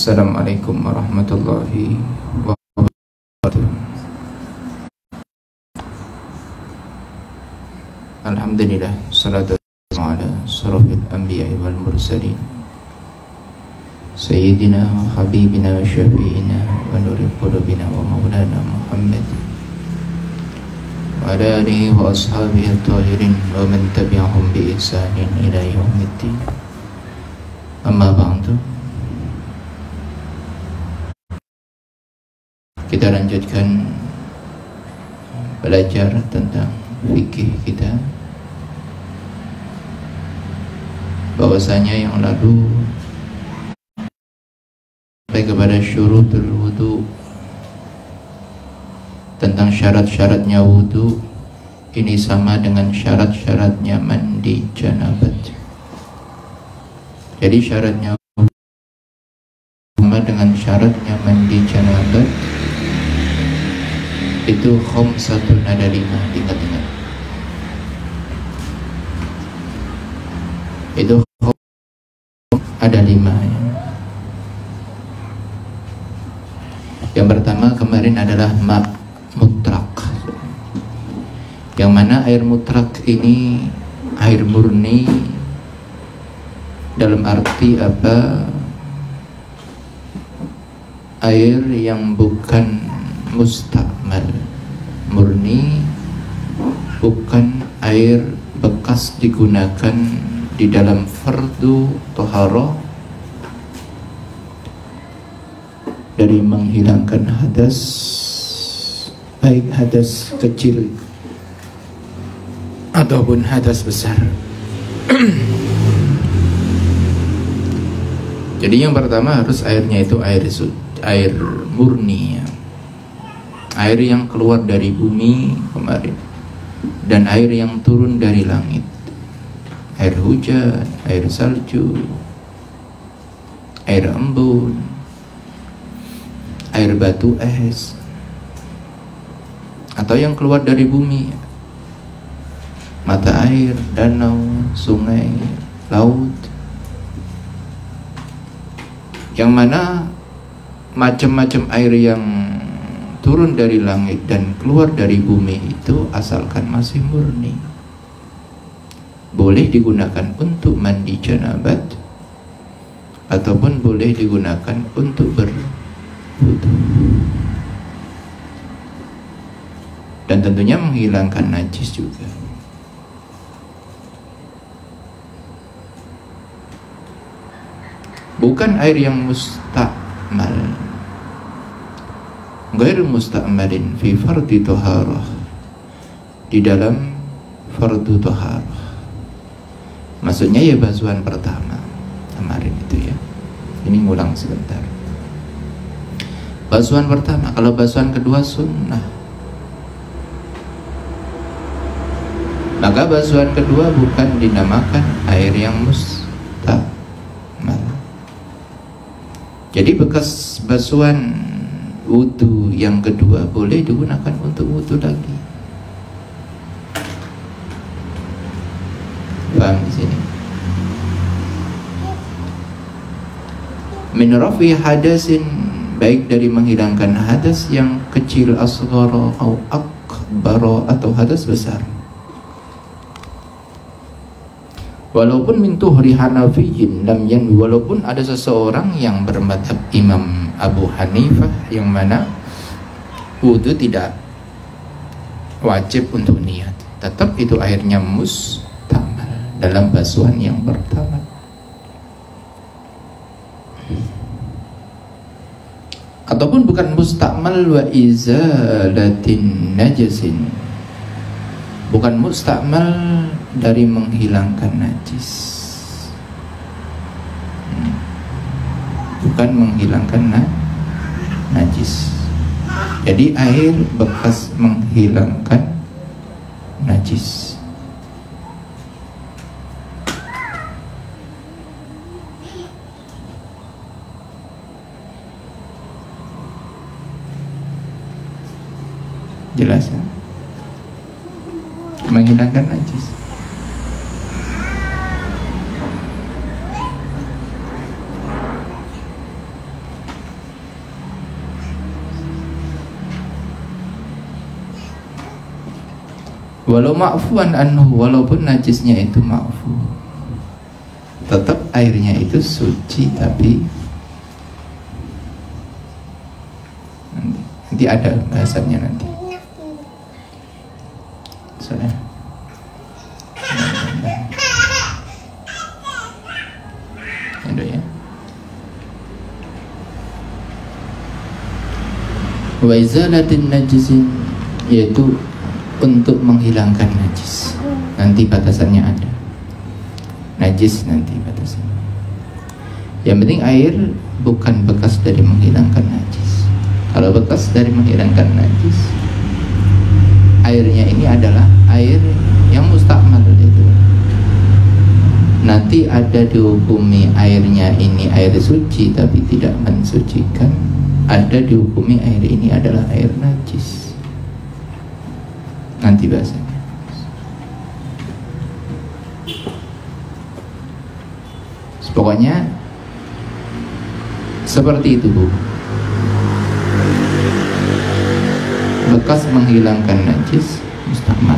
Assalamualaikum warahmatullahi wabarakatuh. Alhamdulillah, salatu wassalamu ala asyrafil anbiya'i wal mursalin Sayyidina wa habibina wa syafi'ina wa nuril qulubina wa maulana Muhammad wa ala alihi wa ashabihi at-tahirin wa man tabi'ahum bi ihsanin ila yaumiddin. Amma ba'du. Kita lanjutkan belajar tentang fikih kita. Bahwasanya yang lalu sampai kepada syurutul wudu, tentang syarat-syaratnya wudu. Ini sama dengan syarat-syaratnya mandi janabat. Jadi syaratnya sama dengan syaratnya mandi janabat. Itu khamsatun, ada 5, ingat-ingat. Itu ada 5 ya. Yang pertama kemarin adalah ma' mutlaq. Yang mana air mutlaq ini air murni, dalam arti apa? Air yang bukan mustakmal, murni, bukan air bekas digunakan di dalam fardu toharoh dari menghilangkan hadas, baik hadas kecil ataupun hadas besar. Jadi yang pertama harus airnya itu air murni ya. Air yang keluar dari bumi kemarin, dan air yang turun dari langit, air hujan, air salju, air embun, air batu es, atau yang keluar dari bumi, mata air, danau, sungai, laut, yang mana macam-macam air yang turun dari langit dan keluar dari bumi itu asalkan masih murni, boleh digunakan untuk mandi janabat ataupun boleh digunakan untuk berwudu, dan tentunya menghilangkan najis juga. Bukan air yang mustakmal, ghair musta'malin fi fardi toharah, di dalam fardu toharah. Maksudnya ya basuhan pertama kemarin itu ya. Ini ngulang sebentar. Basuhan pertama, kalau basuhan kedua sunnah, maka basuhan kedua bukan dinamakan air yang mustakmal. Jadi bekas basuhan wudu yang kedua boleh digunakan untuk wudu lagi. Paham di sini? Min rafi hadasin, baik dari menghilangkan hadas yang kecil, asghara atau akbara, atau hadas besar. Walaupun min tuhri hanafiyin lam yanwi, walaupun ada seseorang yang bermadhab Imam Abu Hanifah yang mana wudu tidak wajib untuk niat, tetap itu airnya mustamal dalam basuhan yang pertama. Ataupun bukan mustamal wa izalatin najasin, bukan mustamal dari menghilangkan najis, bukan menghilangkan najis. Jadi air bekas menghilangkan najis. Jelas ya? Menghilangkan najis. Walau ma'fuan anhu, walaupun najisnya itu ma'fu, tetap airnya itu suci. Tapi nanti ada bahasannya nanti. Soalnya ada ya. Wa izalatin najisin, yaitu untuk menghilangkan najis. Nanti batasannya ada. Najis nanti batasannya. Yang penting air bukan bekas dari menghilangkan najis. Kalau bekas dari menghilangkan najis, airnya ini adalah air yang mustakmal itu. Nanti ada dihukumi airnya ini air suci tapi tidak mensucikan. Ada dihukumi air ini adalah air najis. Nanti bahasanya. Pokoknya seperti itu, Bu. Bekas menghilangkan najis mustakmal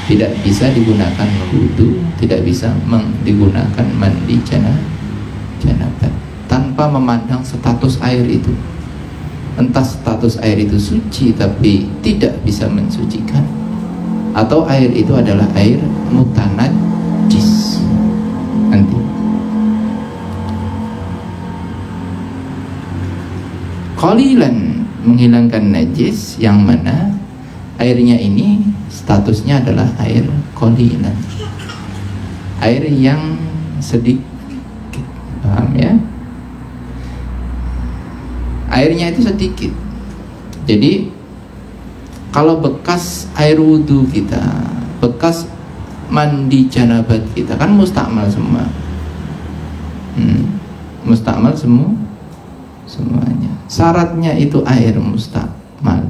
tidak bisa digunakan wudu, tidak bisa digunakan mandi janabah tanpa memandang status air itu. Entah status air itu suci tapi tidak bisa mensucikan, atau air itu adalah air mutanajjis. Nanti qalilan, menghilangkan najis yang mana airnya ini statusnya adalah air qalilan, air yang sedikit. Paham ya? Airnya itu sedikit. Jadi kalau bekas air wudhu kita, bekas mandi janabat kita kan mustakmal semua. Mustakmal semuanya. Syaratnya itu air mustakmal.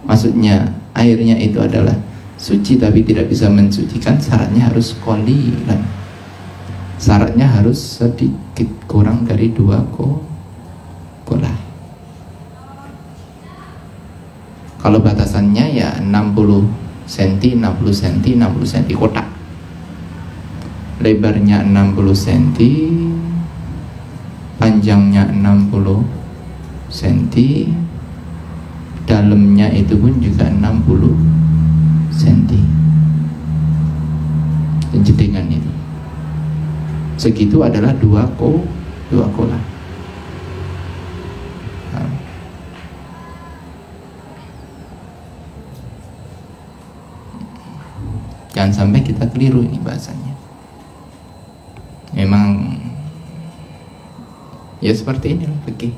Maksudnya airnya itu adalah suci tapi tidak bisa mensucikan. Syaratnya harus qalilan. Syaratnya harus sedikit, kurang dari 2 kolah. Kalau batasannya ya 60 cm, 60 cm, 60 cm kotak. Lebarnya 60 cm, panjangnya 60 cm, dalamnya itu pun juga 60 cm. Jedengan itu. Segitu adalah 2 kolah. Jangan sampai kita keliru ini bahasanya. Memang ya seperti inilah fikih.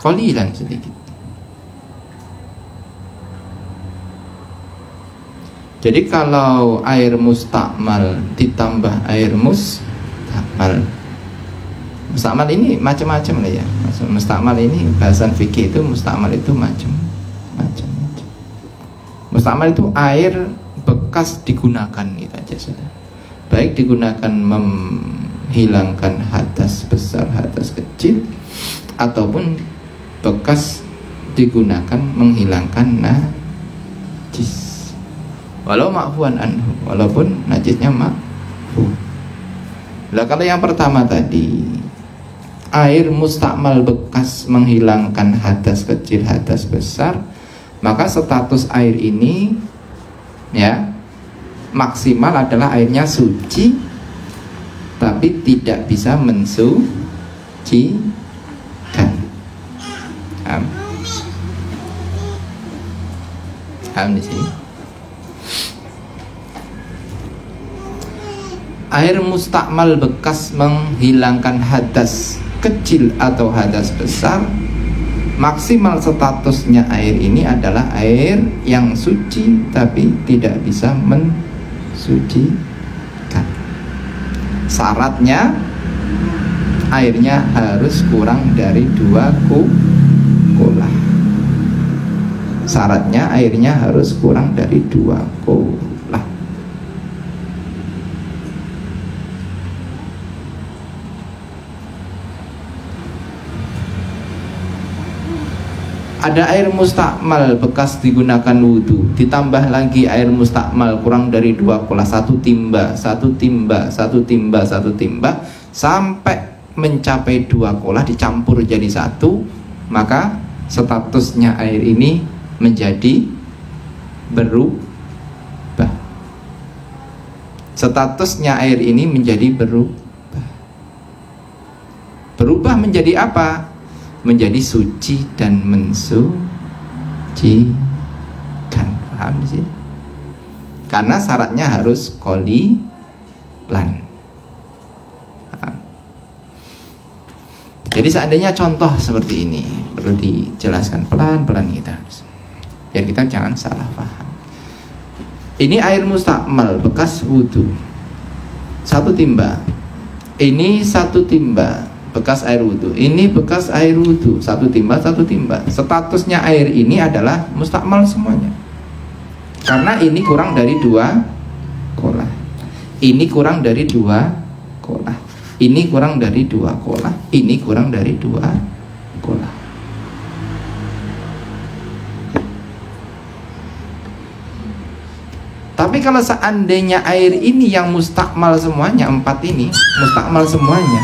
Qalilan, sedikit. Jadi kalau air mustakmal ditambah air mustakmal ini macam-macam lah ya. Mustakmal ini bahasan fikih itu, mustakmal itu macam-macam. Mustakmal itu air bekas digunakan gitu aja sudah. Baik digunakan menghilangkan hadas besar, hadas kecil, ataupun bekas digunakan menghilangkan najis. Walau ma'fuan anhu, walaupun najisnya ma'fu. Lah kalau yang pertama tadi, air mustakmal bekas menghilangkan hadas kecil, hadas besar, maka status air ini ya maksimal adalah airnya suci tapi tidak bisa mensucikan. Paham di sini? Air mustakmal bekas menghilangkan hadas kecil atau hadas besar, maksimal statusnya air ini adalah air yang suci tapi tidak bisa mensucikan. Syaratnya airnya harus kurang dari 2 kolah. Syaratnya airnya harus kurang dari 2 kolah. ada air mustakmal bekas digunakan wudhu, ditambah lagi air mustakmal kurang dari 2 kolah, satu timba, sampai mencapai 2 kolah dicampur jadi satu, maka statusnya air ini menjadi berubah. Statusnya air ini menjadi berubah. Berubah menjadi apa? Menjadi suci dan mensucikan. Paham sih? Karena syaratnya harus qalilan. Jadi seandainya contoh seperti ini perlu dijelaskan pelan-pelan kita, biar kita jangan salah paham. Ini air mustakmal bekas wudhu, 1 timba. Ini 1 timba bekas air wudhu, ini bekas air wudhu, 1 timba. Statusnya air ini adalah mustakmal semuanya, karena ini kurang dari 2 kolah, ini kurang dari 2 kolah, ini kurang dari 2 kolah, ini kurang dari 2 kolah. Tapi kalau seandainya air ini yang mustakmal semuanya, 4 ini mustakmal semuanya,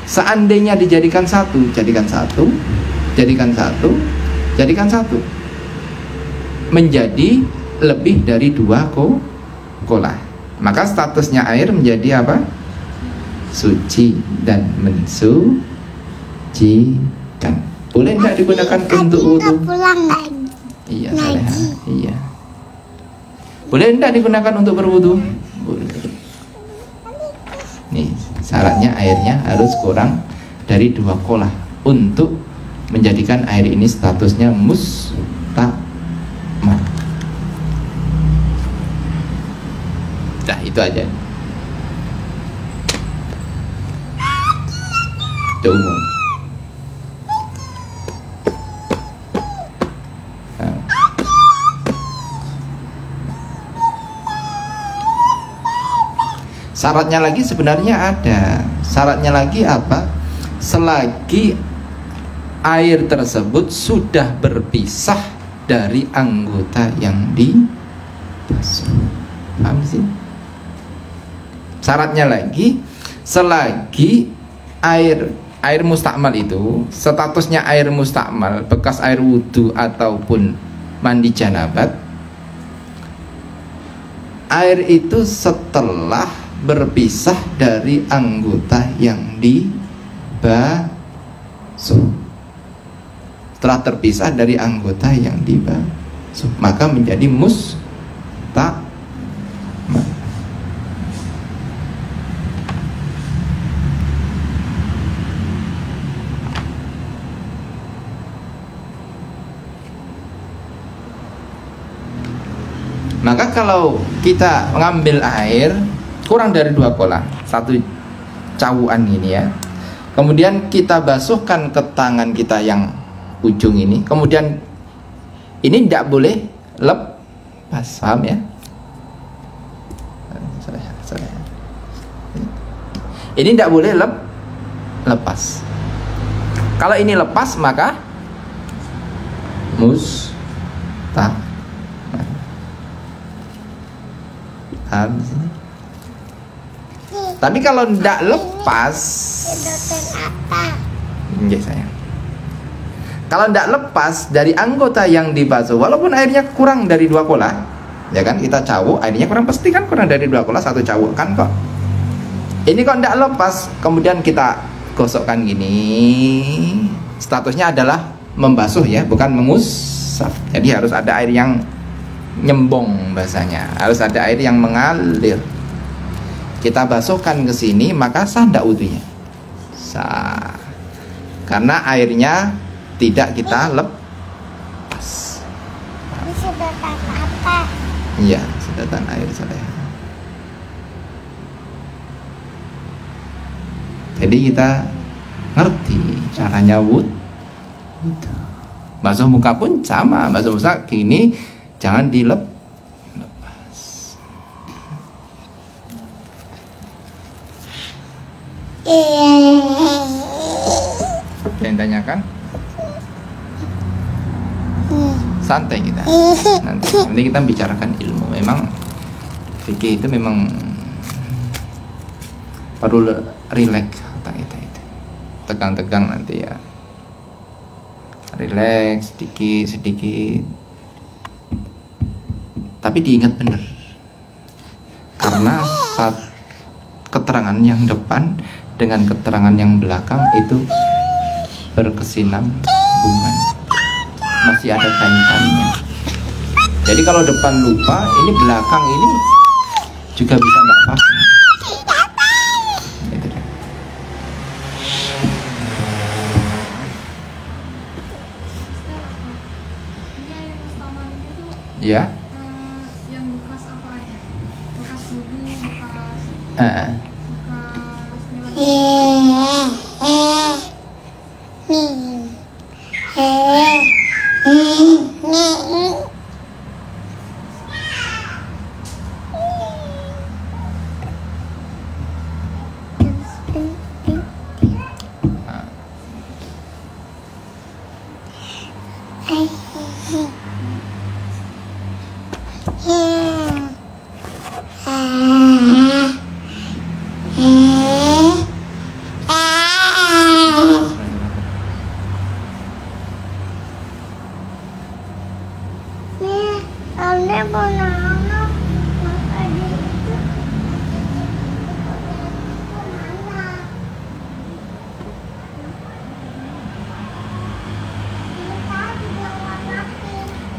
seandainya dijadikan satu, menjadi lebih dari 2 kolah, maka statusnya air menjadi apa? Suci dan mensucikan. Boleh tidak digunakan untuk wudhu? Iya, Saleha. Iya. Boleh tidak digunakan untuk berwudhu? Boleh. Nih, syaratnya airnya harus kurang dari 2 kolah untuk menjadikan air ini statusnya mustakmal. Nah, itu aja. Itu umum. Syaratnya lagi sebenarnya ada. Syaratnya lagi apa? Selagi air tersebut sudah berpisah dari anggota yang dibasuh. Paham sih? Syaratnya lagi, selagi air mustakmal itu statusnya air mustakmal bekas air wudhu ataupun mandi janabat, air itu setelah berpisah dari anggota yang dibasuh, setelah terpisah dari anggota yang dibasuh, maka menjadi mustakmal. Maka kalau kita mengambil air kurang dari 2 kolah, 1 cawuan ini ya, kemudian kita basuhkan ke tangan kita yang ujung ini, kemudian ini tidak boleh lepas, paham ya? Ini tidak boleh lepas. Kalau ini lepas maka mustakmal. Tapi kalau tidak lepas, enggak sayang. Kalau tidak lepas dari anggota yang dibasuh, walaupun airnya kurang dari 2 kolah, ya kan, kita cawuk, airnya kurang, pasti kan kurang dari 2 kolah, 1 cawuk kan kok. Ini kok tidak lepas, kemudian kita gosokkan gini, statusnya adalah membasuh ya, bukan mengusap. Jadi harus ada air yang nyembong bahasanya, harus ada air yang mengalir. Kita basuhkan ke sini, maka sah tidak wudhunya? Sah, karena airnya tidak kita lepas. Ini sedotan apa? Iya, sedotan air Saleha. Jadi kita ngerti caranya wudhu. Basuh muka pun sama, basuh muka gini, jangan dilepas. Yang tanyakan? santai kita. Nanti kita bicarakan ilmu. Memang fikih itu memang perlu rileks otak kita itu. Tegang-tegang nanti ya. Rileks sedikit. Tapi diingat benar. Karena saat keterangan yang depan dengan keterangan yang belakang itu berkesinambungan, masih ada kaitannya. Jadi kalau depan lupa, ini belakang ini juga bisa nggak paham. Gitu deh. Ya. Yang bekas apa aja? Bekas wudu, bekas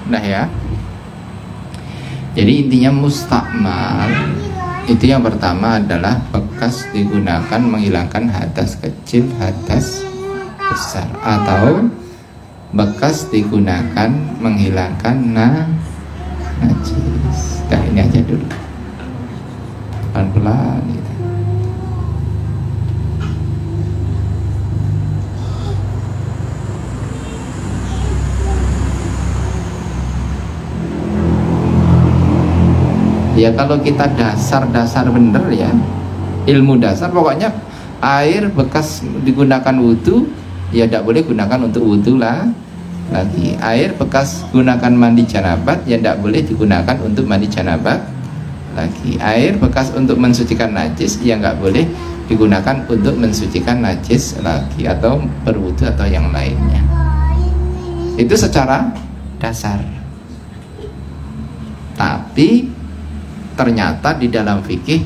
Nah ya. Jadi intinya mustakmal itu yang pertama adalah bekas digunakan menghilangkan hadas kecil, hadas besar, atau bekas digunakan menghilangkan najis. Nah ini aja dulu, pelan-pelan gitu. Ya kalau kita dasar bener ya, ilmu dasar pokoknya air bekas digunakan wudhu ya tidak boleh gunakan untuk wudhu lah lagi. Air bekas gunakan mandi janabat ya tidak boleh digunakan untuk mandi janabat lagi. Air bekas untuk mensucikan najis ya nggak boleh digunakan untuk mensucikan najis lagi, atau berwudhu atau yang lainnya. Itu secara dasar. Tapi ternyata di dalam fikih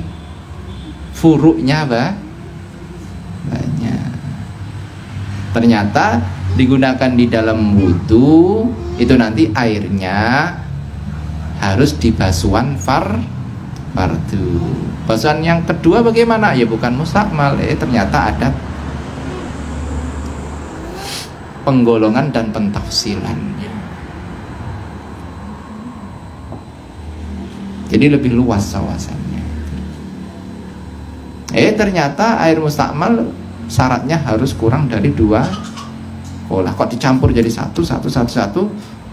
furuknya banyak. Ternyata digunakan di dalam wudu itu nanti airnya harus di basuhan fardu. Basuhan yang kedua bagaimana? Ya bukan mustakmal. Ternyata ada penggolongan dan pentafsilannya. Jadi lebih luas wawasannya. Ternyata air mustakmal syaratnya harus kurang dari 2 kolah. Kok dicampur jadi satu.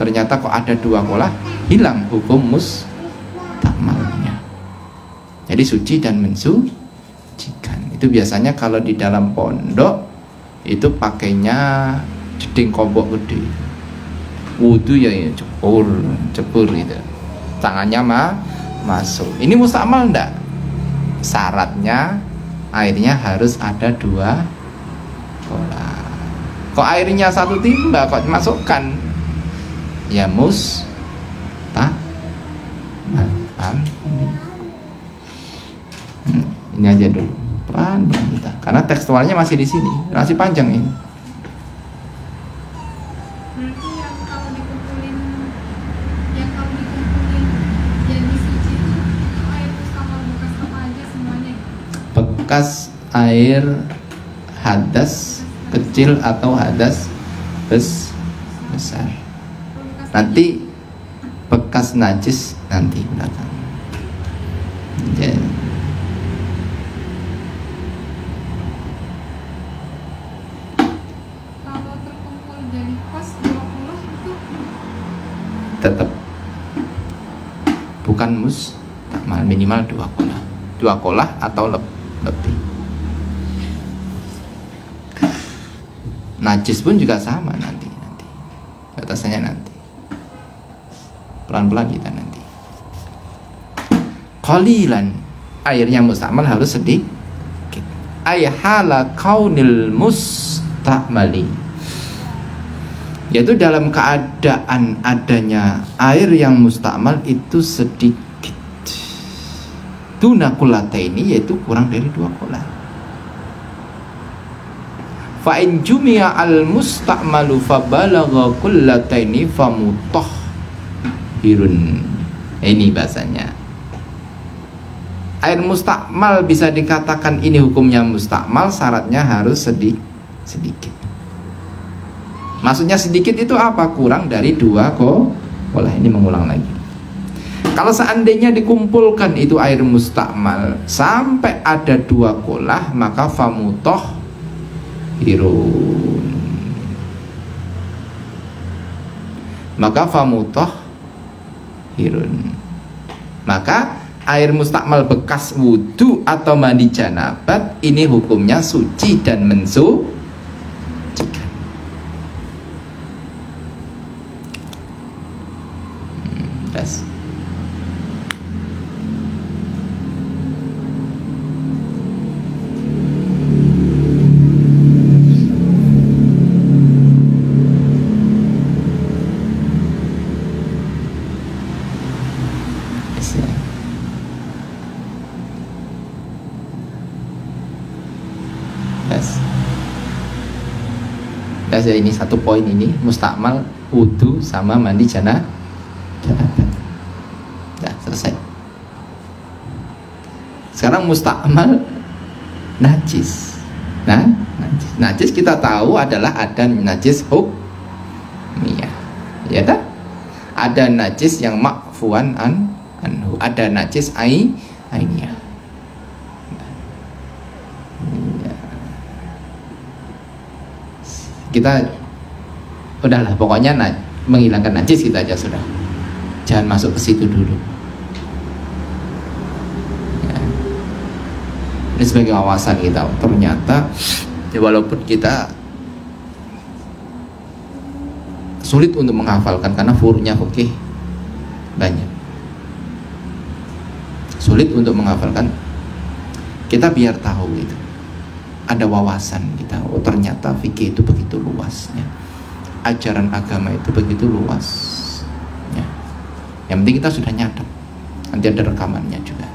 Ternyata kok ada 2 kolah, hilang hukum mustakmalnya. Jadi suci dan mensucikan. Itu biasanya kalau di dalam pondok itu pakainya jeding kobok gede. Wudu ya cepur gitu. Tangannya masuk. Ini mustakmal enggak? Syaratnya airnya harus ada 2 kolah. Kok airnya 1 timba kok masukkan? Ya mustakmal. Ini aja dulu. Pelan kita. Karena tekstualnya masih di sini. Masih panjang ini. Bekas air hadas kecil atau hadas besar. Nanti bekas najis nanti belakang. Kalau terkumpul jadi pas 20 itu tetap bukan mustakmal, minimal 2 kolah. 2 kolah atau lebih. Najis pun juga sama nanti batasannya nanti. pelan-pelan kita nanti. Qalilan, airnya mustakmal harus sedikit. Ay hala kaunil mustakmali, yaitu dalam keadaan adanya air yang mustakmal itu sedikit. Duna kulataini, yaitu kurang dari 2 kolah. Fa in jumi'a al mustakmalu fa balagha kullataini fa mutahhirun. Ini bahasanya. Air mustakmal bisa dikatakan ini hukumnya mustakmal, syaratnya harus sedikit. Maksudnya sedikit itu apa? Kurang dari 2 kolah. Ini mengulang lagi. Kalau seandainya dikumpulkan itu air mustakmal sampai ada 2 kolah, maka famutahhirun, maka air mustakmal bekas wudhu atau mandi janabat ini hukumnya suci dan mensucikan. Ya, ini satu poin ini mustakmal wudhu sama mandi janabat. Nah, selesai. Sekarang mustakmal najis. Nah, najis kita tahu adalah ada najis hukmiyah, ya tak? Ada najis yang ma'fuan anhu, ada najis ainiyah. Kita udahlah, pokoknya menghilangkan najis kita aja sudah, jangan masuk ke situ dulu ya. Ini sebagai wawasan kita. Ternyata ya, walaupun kita sulit untuk menghafalkan karena furu'nya fikih banyak, sulit untuk menghafalkan, kita biar tahu gitu, ada wawasan kita. Oh, ternyata fikih itu begitu luasnya, ajaran agama itu begitu luas ya. Yang penting kita sudah nyadar, nanti ada rekamannya juga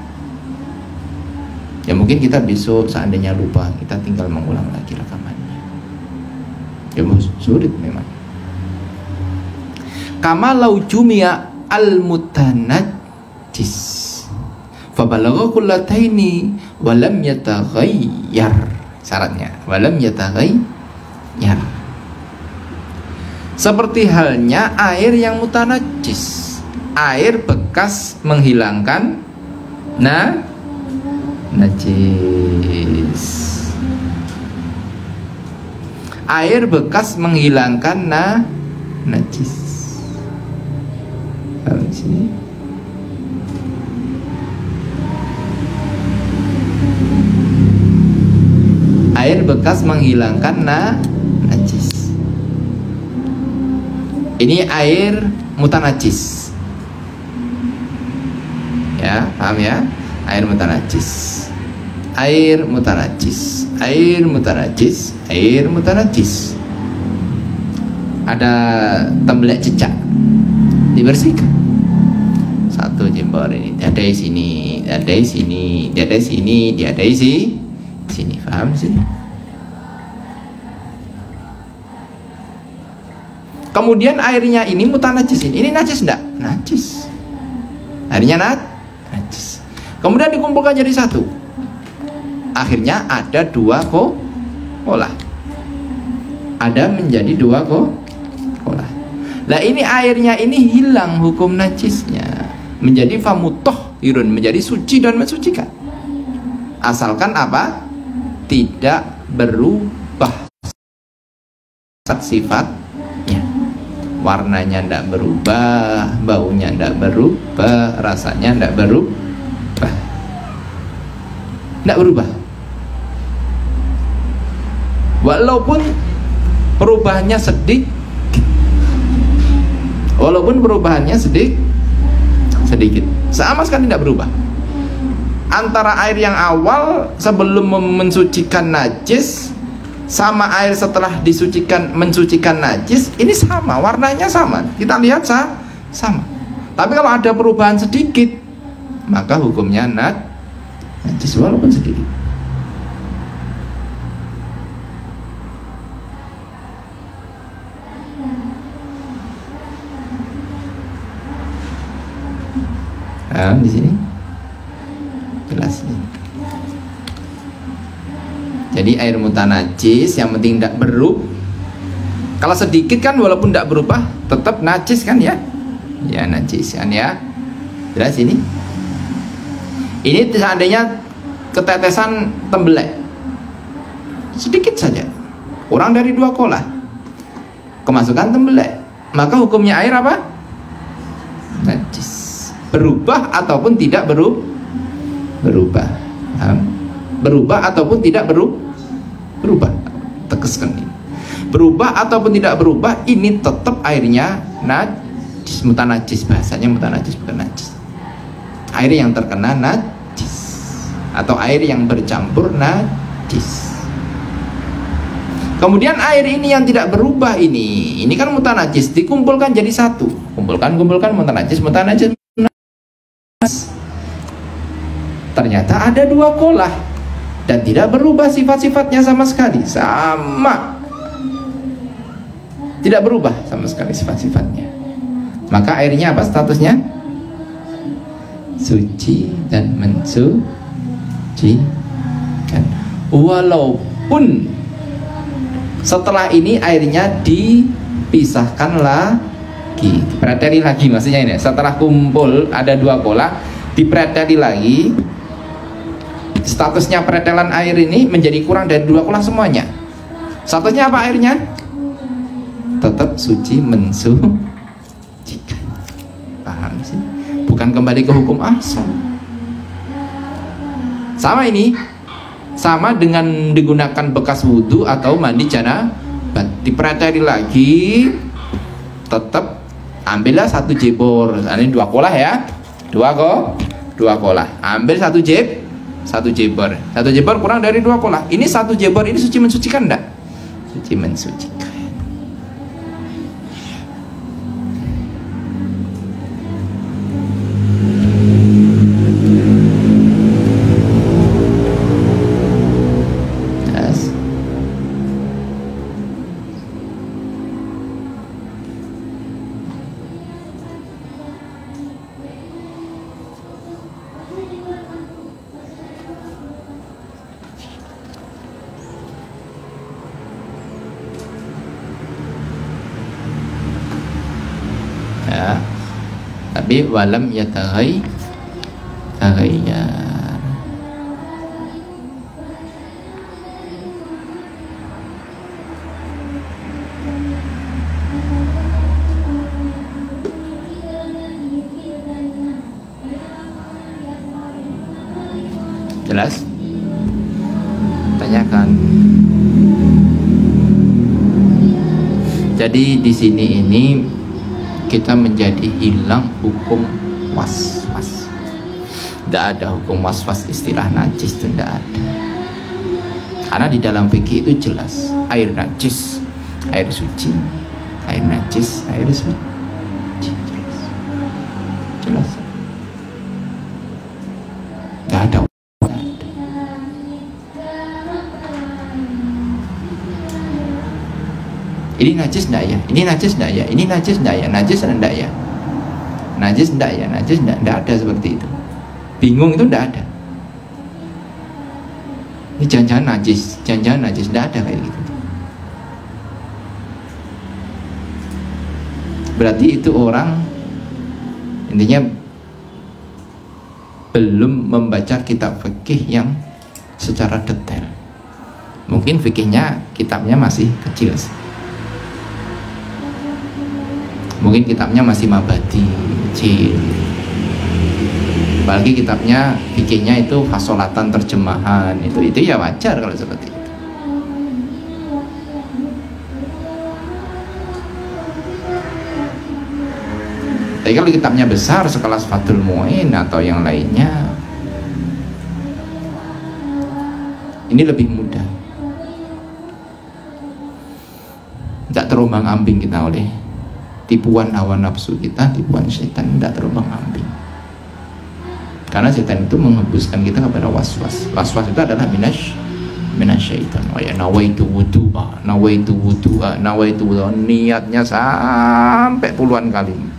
ya. Mungkin kita besok seandainya lupa, kita tinggal mengulang lagi rekamannya ya. Sulit memang. Kama lau jumia al mutanajjis fa balagha kullataini wa lam yataghayyar. Syaratnya walam yataghayyar, seperti halnya air yang mutanajjis, air bekas menghilangkan najis, air bekas menghilangkan najis. Di sini air bekas menghilangkan najis. Ini air mutanajis ya, paham ya? Air mutanajis, air mutanajis, air mutanajis, air mutanajis. Ada tembelak cecak, dibersihkan. Satu jempol ini, diadai sini, diadai sini, diadai sini, diadai sini, paham sini. Kemudian airnya ini mutanajis, ini najis enggak? Najis. Airnya najis. Kemudian dikumpulkan jadi satu. Akhirnya ada 2 kolah. Ada menjadi 2 kolah. Nah, ini airnya ini hilang hukum najisnya, menjadi famutahhirun, menjadi suci dan mensucikan. Asalkan apa? Tidak berubah sifatnya, warnanya tidak berubah, baunya tidak berubah, rasanya tidak berubah, tidak berubah. Walaupun perubahannya sedikit, sedikit, sama sekali tidak berubah. Antara air yang awal sebelum mensucikan najis sama air setelah mensucikan najis, ini sama, warnanya sama, kita lihat sama. Tapi kalau ada perubahan sedikit, maka hukumnya najis walaupun sedikit. Nah, di sini jelas ini. Jadi air mutanajis yang penting tidak berubah. Kalau sedikit kan walaupun tidak berubah tetap najis kan ya? Ya najis kan ya. Jelas ini. Ini seandainya ketetesan tembelek sedikit saja, kurang dari 2 kolah, kemasukan tembelek, maka hukumnya air apa? Najis. Berubah ataupun tidak berubah. Berubah ataupun tidak berubah. Tegaskan ini. Berubah ataupun tidak berubah, ini tetap airnya najis, mutanajis, bahasanya mutanajis bukan najis. Air yang terkena najis atau air yang bercampur najis. Kemudian air ini yang tidak berubah ini kan mutanajis, dikumpulkan jadi satu. Kumpulkan mutanajis. Ternyata ada 2 kolah dan tidak berubah sifat-sifatnya sama sekali, sama, tidak berubah sama sekali sifat-sifatnya. Maka airnya apa statusnya? Suci dan mensucikan, walaupun setelah ini airnya dipisahkan lagi, dipreteli lagi, maksudnya ini setelah kumpul ada 2 kolah dipreteli lagi, statusnya pretelan air ini menjadi kurang dari 2 kolah semuanya. Statusnya apa airnya? Tetap suci mensucikan. Paham sih? Bukan kembali ke hukum asal. Sama ini, sama dengan digunakan bekas wudhu atau mandi janabah, dipreteli lagi, tetap ambillah 1 jebor. Ini 2 kolah ya, 2 kolah, ambil 1 jebor. 1 jebor kurang dari 2 kolah. Ini 1 jebor ini suci mensucikan enggak? Suci mensucikan. Tapi walam yataghayyar. Jelas? Tanyakan. Jadi di sini ini kita menjadi hilang hukum was-was. Tidak ada hukum was-was, istilah najis itu tidak ada. Karena di dalam fikih itu jelas, air najis, air suci, air najis, air suci. Jelas. Tidak ada. Ini najis enggak ya? Ini najis enggak ya? Ini najis enggak ya? Najis enggak ya? Najis enggak ya? Najis enggak ada seperti itu. Bingung itu enggak ada. Ini jangan-jangan najis enggak ada kayak gitu. Berarti itu orang intinya belum membaca kitab fikih yang secara detail. Mungkin fikihnya kitabnya masih kecil. Mungkin kitabnya masih mabadi, kecil. Apalagi kitabnya fikihnya itu fasolatan terjemahan, itu ya wajar kalau seperti itu. Tapi kalau kitabnya besar sekelas Fathul Mu'in atau yang lainnya, ini lebih mudah. Tidak terombang-ambing kita oleh tipuan hawa nafsu kita, tipuan setan, tidak terombang-ambing. Karena setan itu menghembuskan kita kepada waswas. Waswas itu adalah minasyaitan. Oh ya, nawaitu wudu'a, niatnya sampai puluhan kali.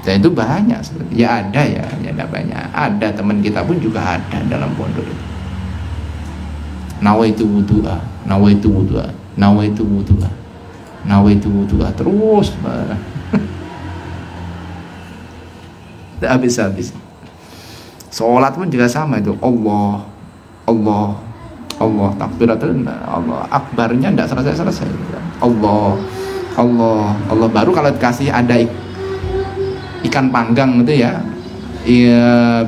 Dan itu banyak seperti ya ada banyak. Ada teman kita pun juga ada dalam pondok itu. Nawaitu wudu'a terus tidak habis-habis. Sholat pun juga sama itu. Allah takbiratul Allah akbarnya tidak selesai. Allah baru kalau dikasih ada ikan panggang gitu ya,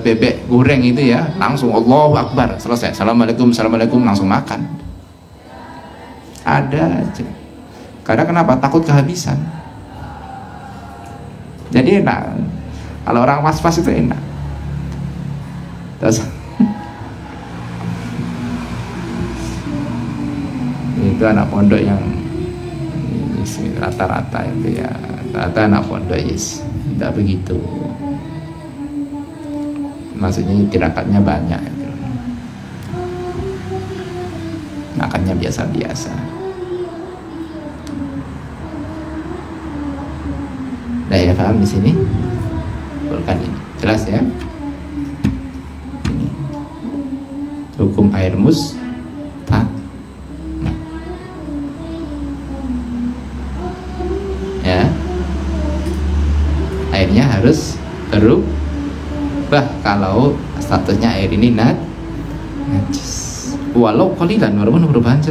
bebek goreng itu ya, langsung Allahu Akbar, selesai. Assalamualaikum langsung makan. Ada aja. Karena kenapa? Takut kehabisan. Jadi enak. Kalau orang was-was itu enak. Terus itu anak pondok yang rata-rata itu ya, rata anak pondok yes, tidak begitu. Maksudnya tirakatnya banyak itu. Makannya biasa-biasa. Nah ya, paham di sini? Bukan ini, jelas ya? Ini. Hukum air musta'mal. Ya, airnya harus berubah kalau statusnya air ini najis. Walau qalilan, walaupun perubahan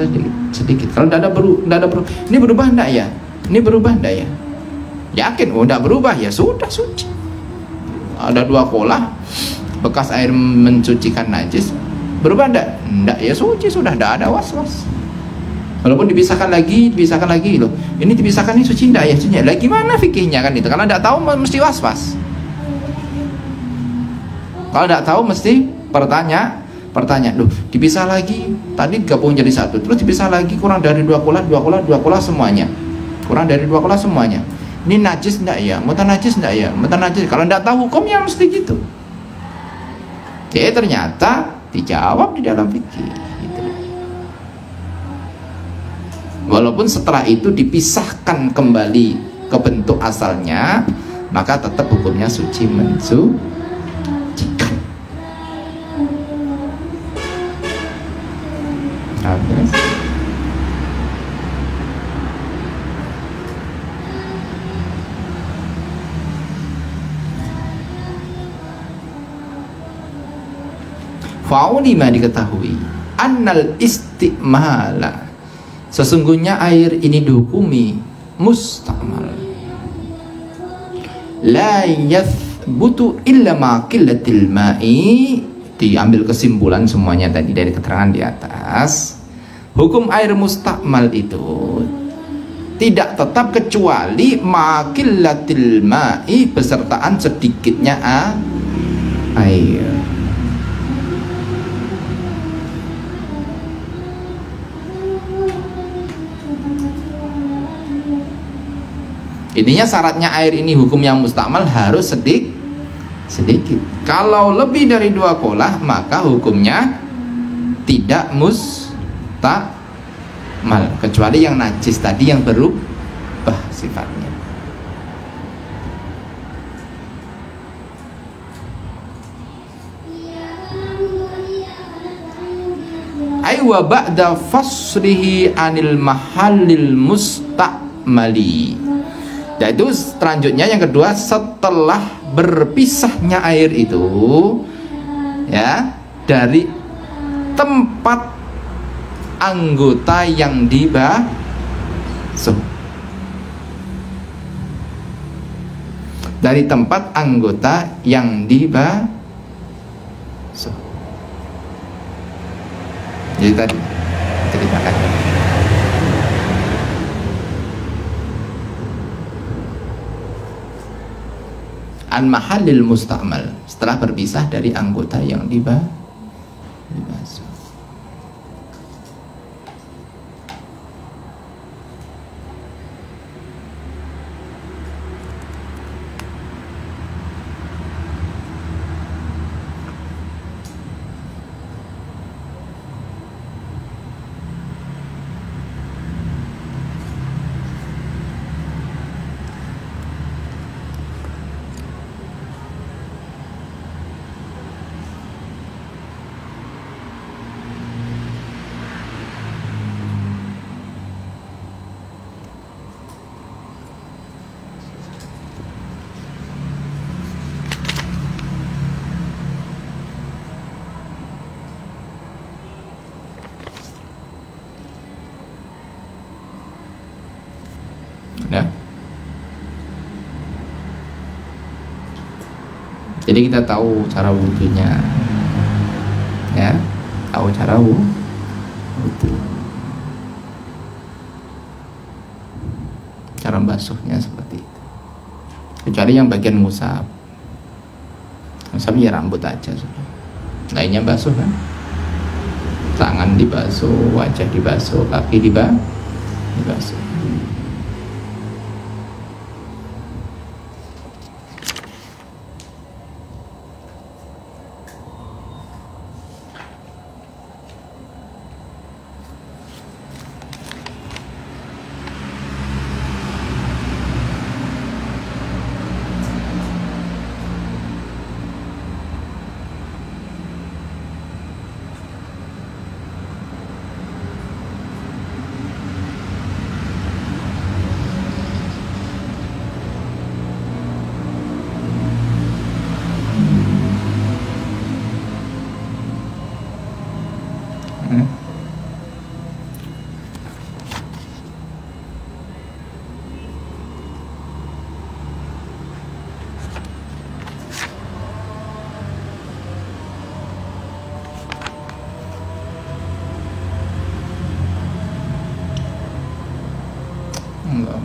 sedikit. Kalau tidak ada ini berubah enggak ya? Ini berubah enggak ya? Yakin, tidak berubah ya sudah suci. Ada 2 kolah bekas air mencucikan najis, berubah enggak? Enggak ya suci sudah, tidak ada was-was. Walaupun dipisahkan lagi loh. Ini dipisahkan ini suci enggak ya? Suci. Lah gimana fikihnya kan itu? Kalau tidak tahu mesti was-was. Kalau tidak tahu mesti pertanyaan, loh dipisah lagi, tadi gabung jadi satu, terus dipisah lagi kurang dari 2 kolah semuanya. Kurang dari 2 kolah semuanya. Ini najis enggak ya? Mutanajis enggak ya? Mutanajis. Kalau enggak tahu hukumnya mesti gitu. Jadi ternyata dijawab di dalam fikih gitu. Walaupun setelah itu dipisahkan kembali ke bentuk asalnya, maka tetap hukumnya suci mensucikan. Fa'ulima diketahui annal istimala, sesungguhnya air ini dihukumi musta'mal, la yathbutu illa ma qillatil ma'i. Diambil kesimpulan semuanya tadi dari keterangan di atas, hukum air musta'mal itu tidak tetap kecuali ma qillatil ma'i, besertaan sedikitnya air. Intinya syaratnya air ini hukum yang mustakmal harus sedikit. Kalau lebih dari 2 kolah maka hukumnya tidak mustakmal, kecuali yang najis tadi yang berubah sifatnya. Aywa ba'da fasrihi anil mahallil mustakmali. Dan itu selanjutnya yang kedua, setelah berpisahnya air itu ya dari tempat anggota yang dibasuh, dari tempat anggota yang dibasuh. Jadi tadi ceritakan. an mahallil musta'mal, setelah berpisah dari anggota yang dibasuh. Ya. Jadi kita tahu cara wudhunya, ya, tahu cara wudhu, cara basuhnya seperti itu. Kecuali yang bagian ngusap ya rambut aja, lainnya basuh kan, tangan dibasuh, wajah dibasuh, kaki dibasuh. Enggak.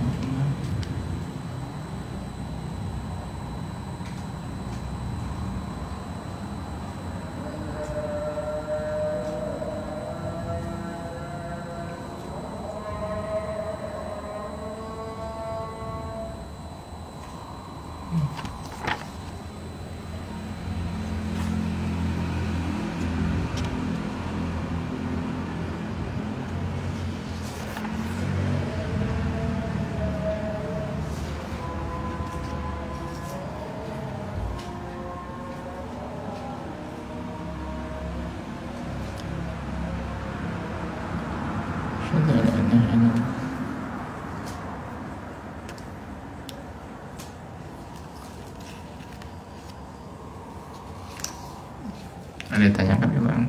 Ada ditanyakan ke bang,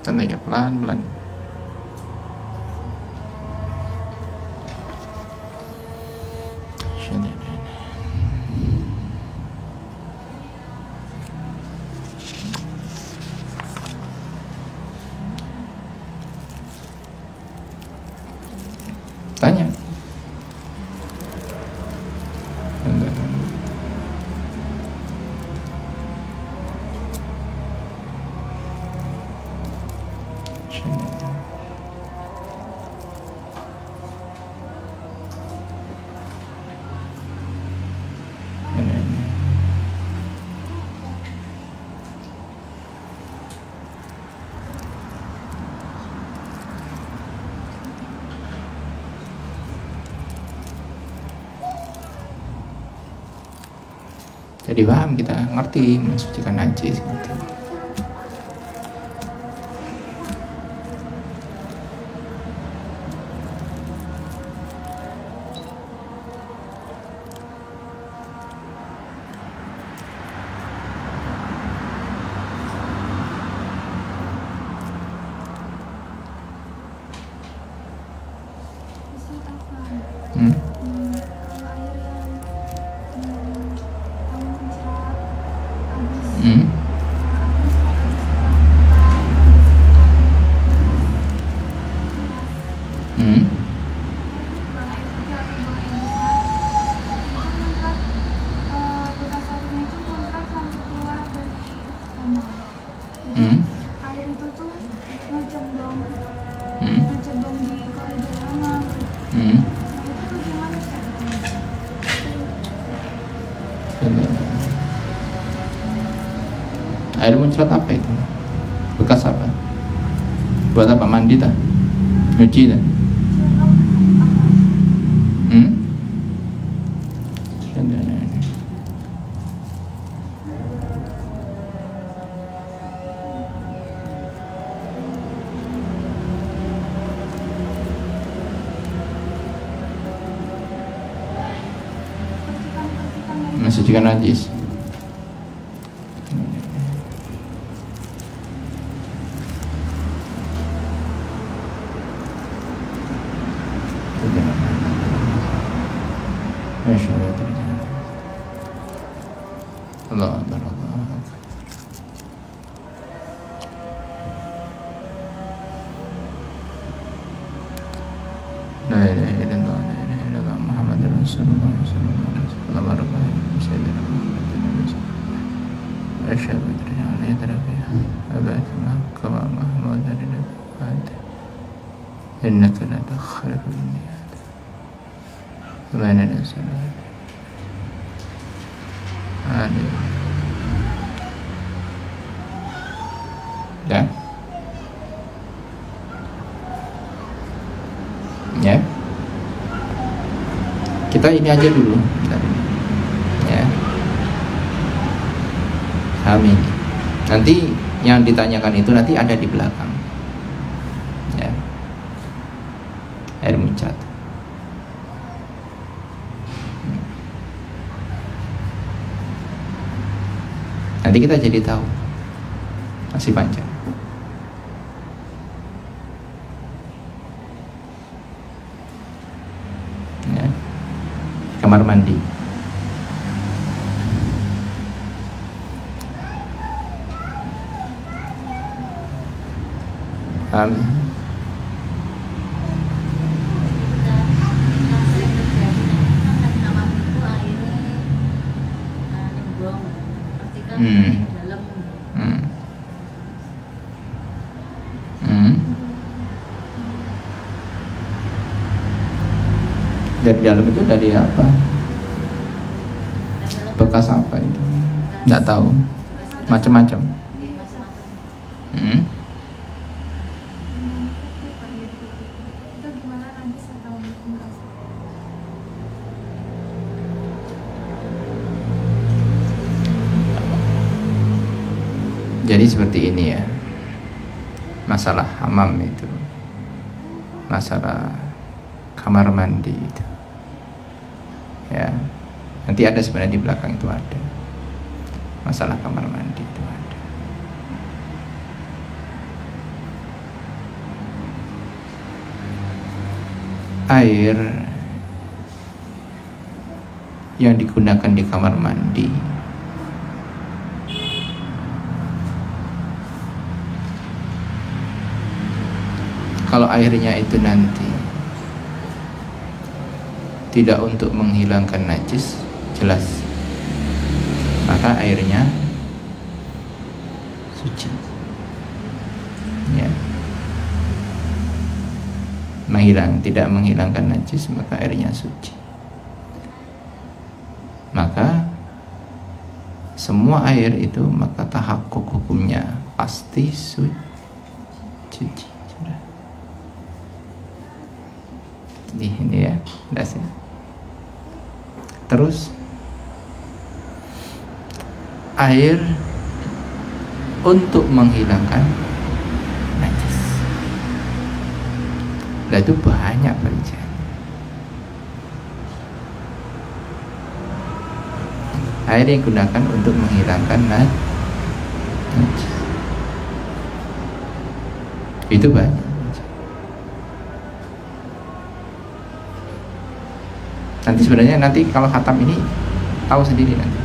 tanya pelan-pelan. Tanya. Jadi paham, kita ngerti mensucikan najis gitu. Air muncrat apa itu? Bekas apa? Buat apa? Mandi tak? Nyuci tak? Mensucikan najis. Allah Akbar, Allah Akbar. La ilaha illallah, la ilaha illallah, Muhammadur Rasulullah sallallahu alaihi wasallam. Allahumma sayyidina Muhammadin asyhadu an la ilaha illallah abatina kama Muhammadin anta innaka la takhliful mi'ad wa inna lillahi amin. Ya. Ya. Kita ini aja dulu. Ya. Amin. Nanti yang ditanyakan itu nanti ada di belakang. Ya. Air muncrat. Nanti kita jadi tahu. Masih panjang. Ya. Kamar mandi. Amin. Dari dalam itu dari apa? Bekas apa itu? Nggak tahu. Macam-macam. Jadi seperti ini ya, masalah hamam itu, masalah kamar mandi itu, ya. Nanti ada sebenarnya di belakang itu ada masalah kamar mandi itu ada. Air yang digunakan di kamar mandi kalau airnya itu nanti tidak untuk menghilangkan najis, jelas, maka airnya suci. Ya. Tidak menghilangkan najis, maka airnya suci. Maka semua air itu maka tahakkuk hukumnya pasti suci. Ini ya, dasar. Terus air untuk menghilangkan najis. Nah, itu banyak perincian. Air yang digunakan untuk menghilangkan najis. Itu banyak. Nanti sebenarnya kalau khatam ini tahu sendiri nanti.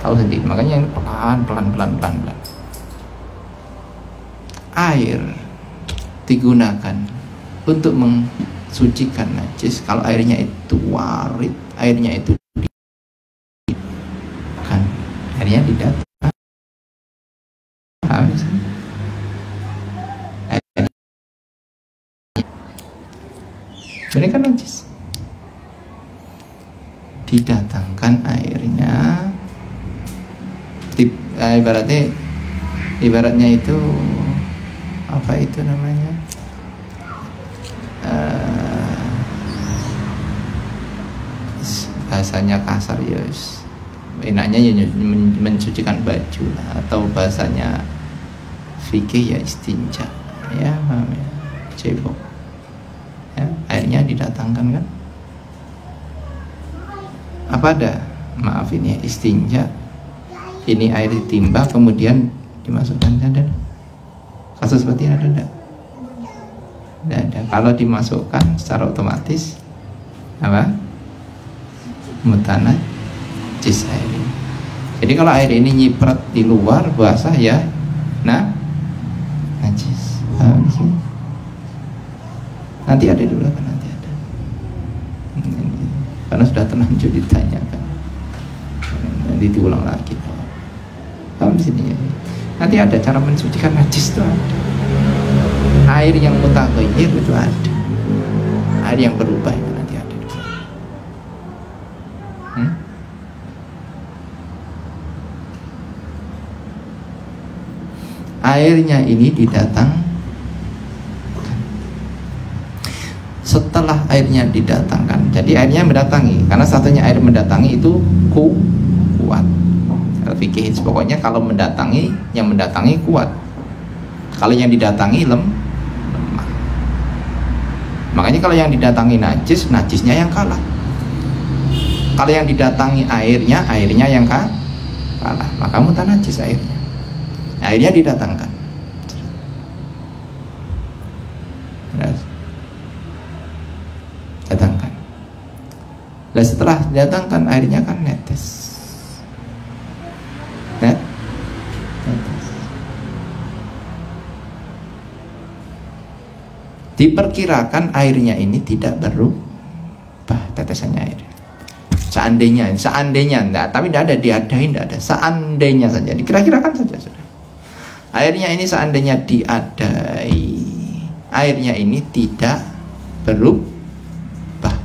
Tahu sendiri. Makanya ini pelan. Air digunakan untuk mensucikan najis kalau airnya itu warid, airnya itu kan airnya tidak habis. Ini kan najis. Didatangkan airnya ibaratnya ibaratnya itu apa itu namanya, bahasanya kasar ya, enaknya ya mencucikan baju lah, atau bahasanya fikih ya istinja, ya paham ya, cebok ya, airnya didatangkan kan, apa ada, maaf ini istinja, ini air ditimba kemudian dimasukkan, ada kasus seperti ini ada? Tidak ada. Kalau dimasukkan secara otomatis apa? Mutanajis air ini. Jadi kalau air ini nyiprat di luar basah ya, nah najis. Di sini. Nanti ada dulu kan, nanti ada. Karena sudah terlanjur ditanyakan. Nanti diulang lagi. Paham di sini ya. Nanti ada cara mensucikan najis itu ada. Air yang mutaghayyir itu ada. Air yang berubah itu nanti ada. Airnya ini didatang. Setelah airnya didatangkan, jadi airnya mendatangi. Karena satunya air mendatangi itu kuat. Fikih pokoknya kalau mendatangi, yang mendatangi kuat. Kalau yang didatangi lemah. Makanya kalau yang didatangi najis, najisnya yang kalah. Kalau yang didatangi airnya, airnya yang kalah. Maka mutanajis airnya. Airnya didatangkan. Datangkan. Dan setelah didatangkan airnya kan netes. Diperkirakan airnya ini tidak berubah tetesannya air. Seandainya enggak, tapi tidak ada diadain, tidak ada. Seandainya saja, dikira-kirakan saja sudah. Airnya ini seandainya diadai, airnya ini tidak berubah.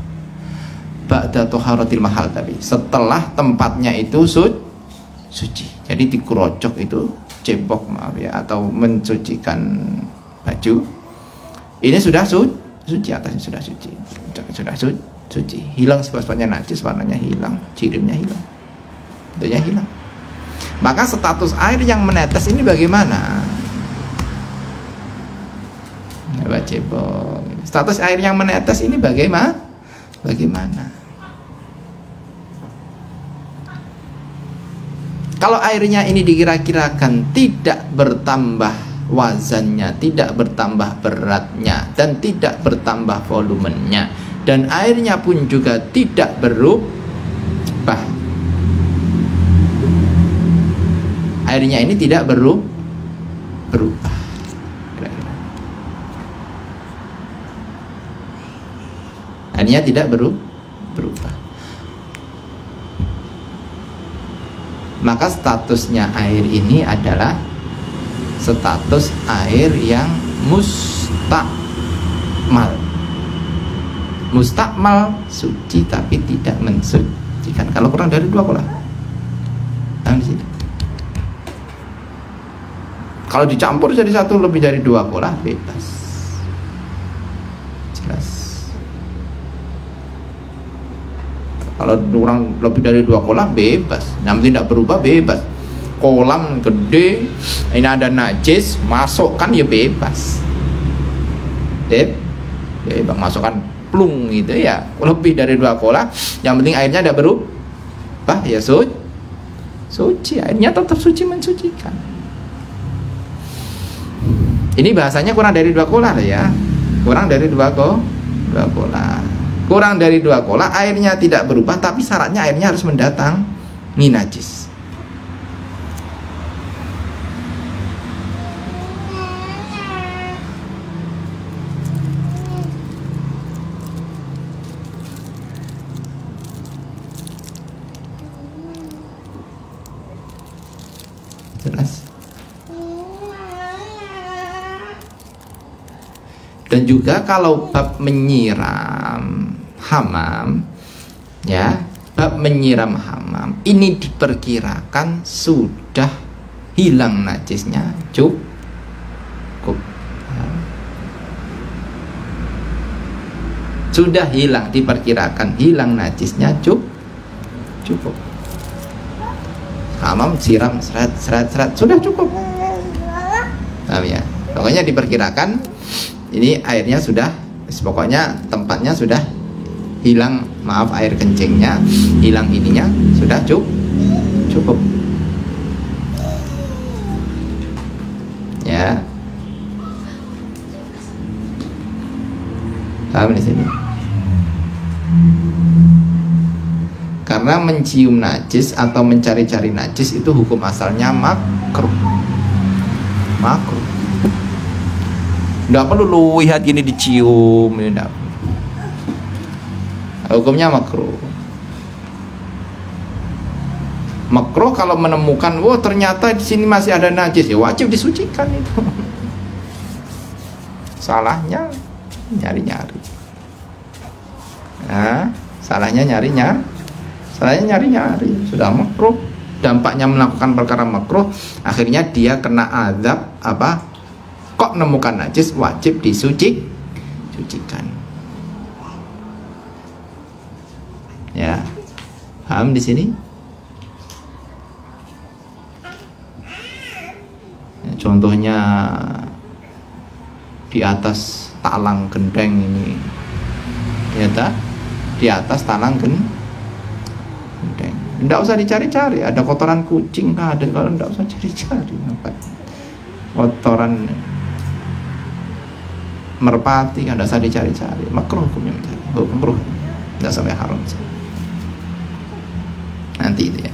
Ba'da taharatil mahal, tapi setelah tempatnya itu suci. Jadi dikerocok itu cebok, maaf ya, atau mencucikan baju. Ini sudah suci, atasnya sudah suci, suci. Hilang sifat-sifatnya najis, warnanya hilang, cirinya hilang, bentuknya hilang. Maka status air yang menetes ini bagaimana? Coba cebok. Status air yang menetes ini bagaimana? Kalau airnya ini dikira-kirakan tidak bertambah wazannya, tidak bertambah beratnya, dan tidak bertambah volumenya, dan airnya pun juga tidak berubah. Airnya ini tidak berubah. Airnya tidak berubah. Maka statusnya air ini adalah status air yang mustakmal. Mustakmal suci tapi tidak mensucikan. Kalau kurang dari 2 kolah. Nah, di sini. Kalau dicampur jadi 1 lebih dari 2 kolah bebas. Jelas. Kalau kurang lebih dari 2 kolah bebas. Yang tidak berubah bebas. Kolam gede, ini ada najis, masukkan ya bebas. Bebas masukkan plung gitu ya. Lebih dari 2 kolah, yang penting airnya ada berubah ya suci. Airnya tetap suci, mensucikan. Ini bahasanya kurang dari 2 kolah ya. Kurang dari 2 kolah. Kurang dari 2 kolah, airnya tidak berubah, tapi syaratnya airnya harus mendatangi najis. Jelas. Dan juga kalau bab menyiram hamam, ya, bab menyiram hamam ini diperkirakan sudah hilang najisnya cukup. Sudah hilang, diperkirakan hilang najisnya cukup. Hamam siram serat sudah cukup. Paham ya? Pokoknya diperkirakan ini airnya sudah, pokoknya tempatnya sudah hilang, maaf, air kencingnya hilang, ininya sudah cukup. Ya. Paham di sini? Karena mencium najis atau mencari-cari najis itu hukum asalnya makruh. Nggak perlu lu lihat gini dicium, tidak. Hukumnya makruh. Makruh kalau menemukan, wah ternyata di sini masih ada najis, ya wajib disucikan itu. Salahnya nyari-nyari. Nah, salahnya nyari-nyari. Sudah makruh. Dampaknya melakukan perkara makruh, akhirnya dia kena azab apa? Kok nemukan najis, wajib disucikan. Ya, paham di sini? Ya, contohnya di atas talang gendeng ini, ya tak? Di atas talang gendeng. Tidak usah dicari-cari, ada kotoran kucing kah, ada, kalau tidak usah cari-cari. Kotoran merpati kan tidak usah dicari-cari. Makruh hukumnya, makruh, tidak sampai haram. Nanti itu ya.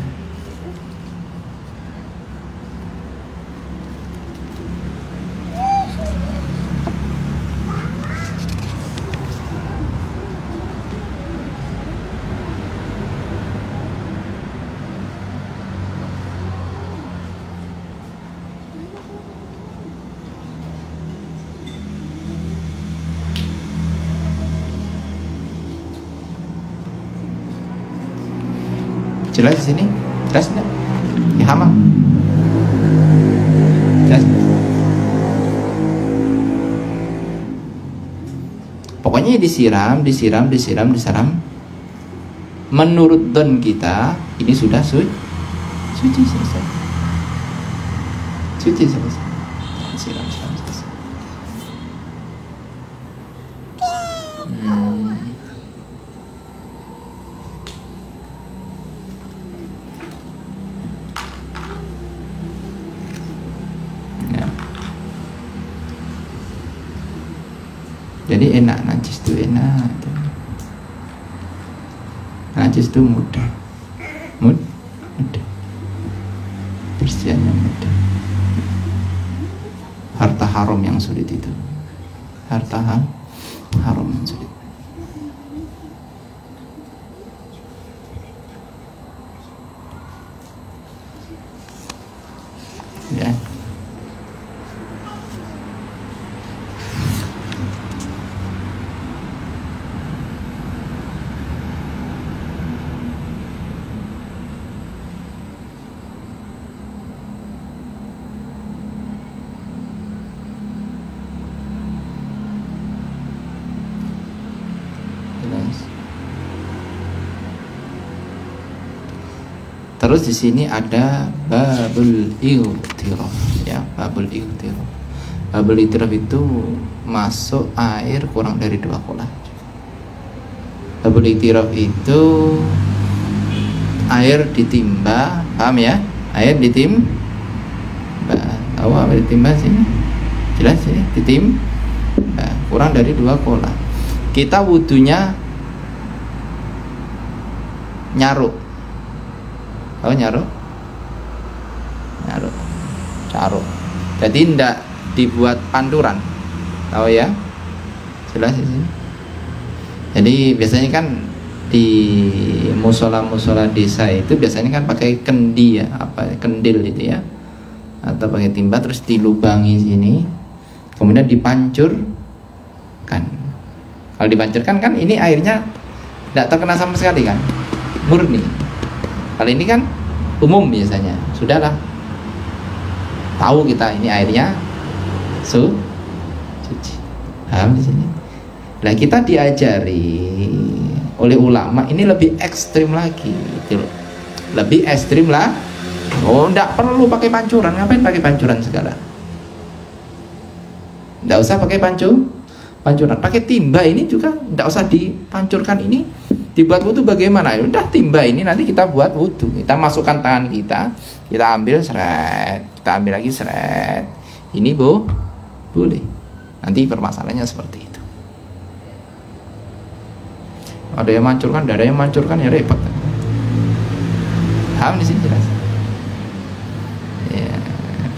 Jelas di sini? Jelas enggak? Ya hamam. Jelas. Pokoknya disiram. Menurut don kita ini sudah suci selesai. Siram selesai. Jadi enak, najis itu enak. Najis itu mudah. Bersihannya mudah. Harta haram yang sulit itu. Harta haram yang sulit. Ya. Terus di sini ada babul ightiraf, ya, babul ightiraf. Babul ightiraf itu masuk air kurang dari 2 kolah. Babul ightiraf itu air ditimba, paham ya? Air ditimba. Tahu apa ditimba sini? Jelas sini, ditimba kurang dari 2 kolah. Kita wudunya nyaruk. Tahu nyaruk? Caruk. Jadi tidak dibuat panturan. Tahu ya? Jelas di sini. Jadi biasanya kan di musola desa itu biasanya kan pakai kendi ya, kendil itu ya. Atau pakai timba terus dilubangi sini. Kemudian dipancurkan. Kalau dipancurkan kan ini airnya tidak terkena sama sekali kan? Murni. Kalau ini kan umum biasanya, sudahlah. tahu kita ini airnya suci. Paham di sini? Nah, kita diajari oleh ulama ini lebih ekstrim lagi, gitu loh. Lebih ekstrim lah. Oh, enggak perlu pakai pancuran. Ngapain pakai pancuran segala? Enggak usah pakai pancuran. Pakai timba ini juga enggak usah dipancurkan ini. Dibuat wudu bagaimana? Ya udah timba ini nanti kita buat wudu. Kita masukkan tangan kita ambil seret, kita ambil lagi seret. Ini boleh. Nanti permasalahannya seperti itu. Ada yang mancurkan, ada yang mancurkan, ya repot. Paham di sini jelas. Ya,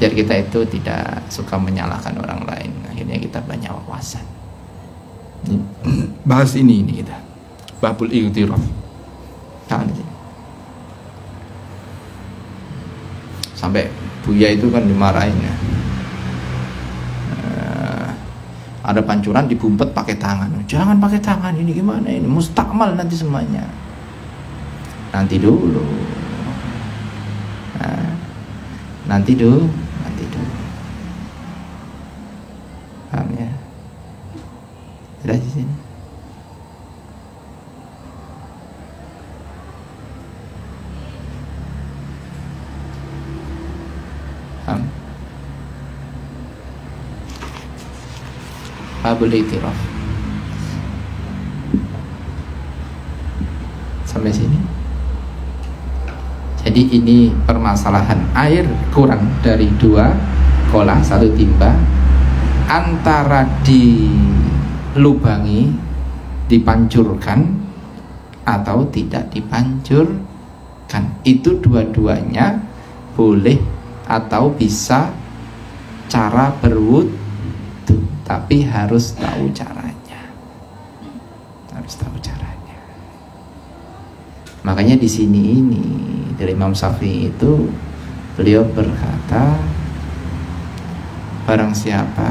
biar kita itu tidak suka menyalahkan orang lain. Akhirnya kita banyak wawasan. Bahas ini kita. Babul ightiraf. Paham di sini. Sampai Buya itu kan dimarahin ya. Ada pancuran dibumpet pakai tangan. Jangan pakai tangan, ini gimana ini? Mustakmal nanti semuanya. Nanti dulu. Nanti dulu. Paham ya? Jelas di sini. Paham? Babul ightiraf. Sampai sini. Jadi ini permasalahan air kurang dari 2 kolah 1 timba, antara dilubangi, dipancurkan atau tidak dipancurkan. Itu dua-duanya boleh atau bisa cara berwudu, tapi harus tahu caranya. Makanya di sini ini dari Imam Syafi'i itu beliau berkata, barang siapa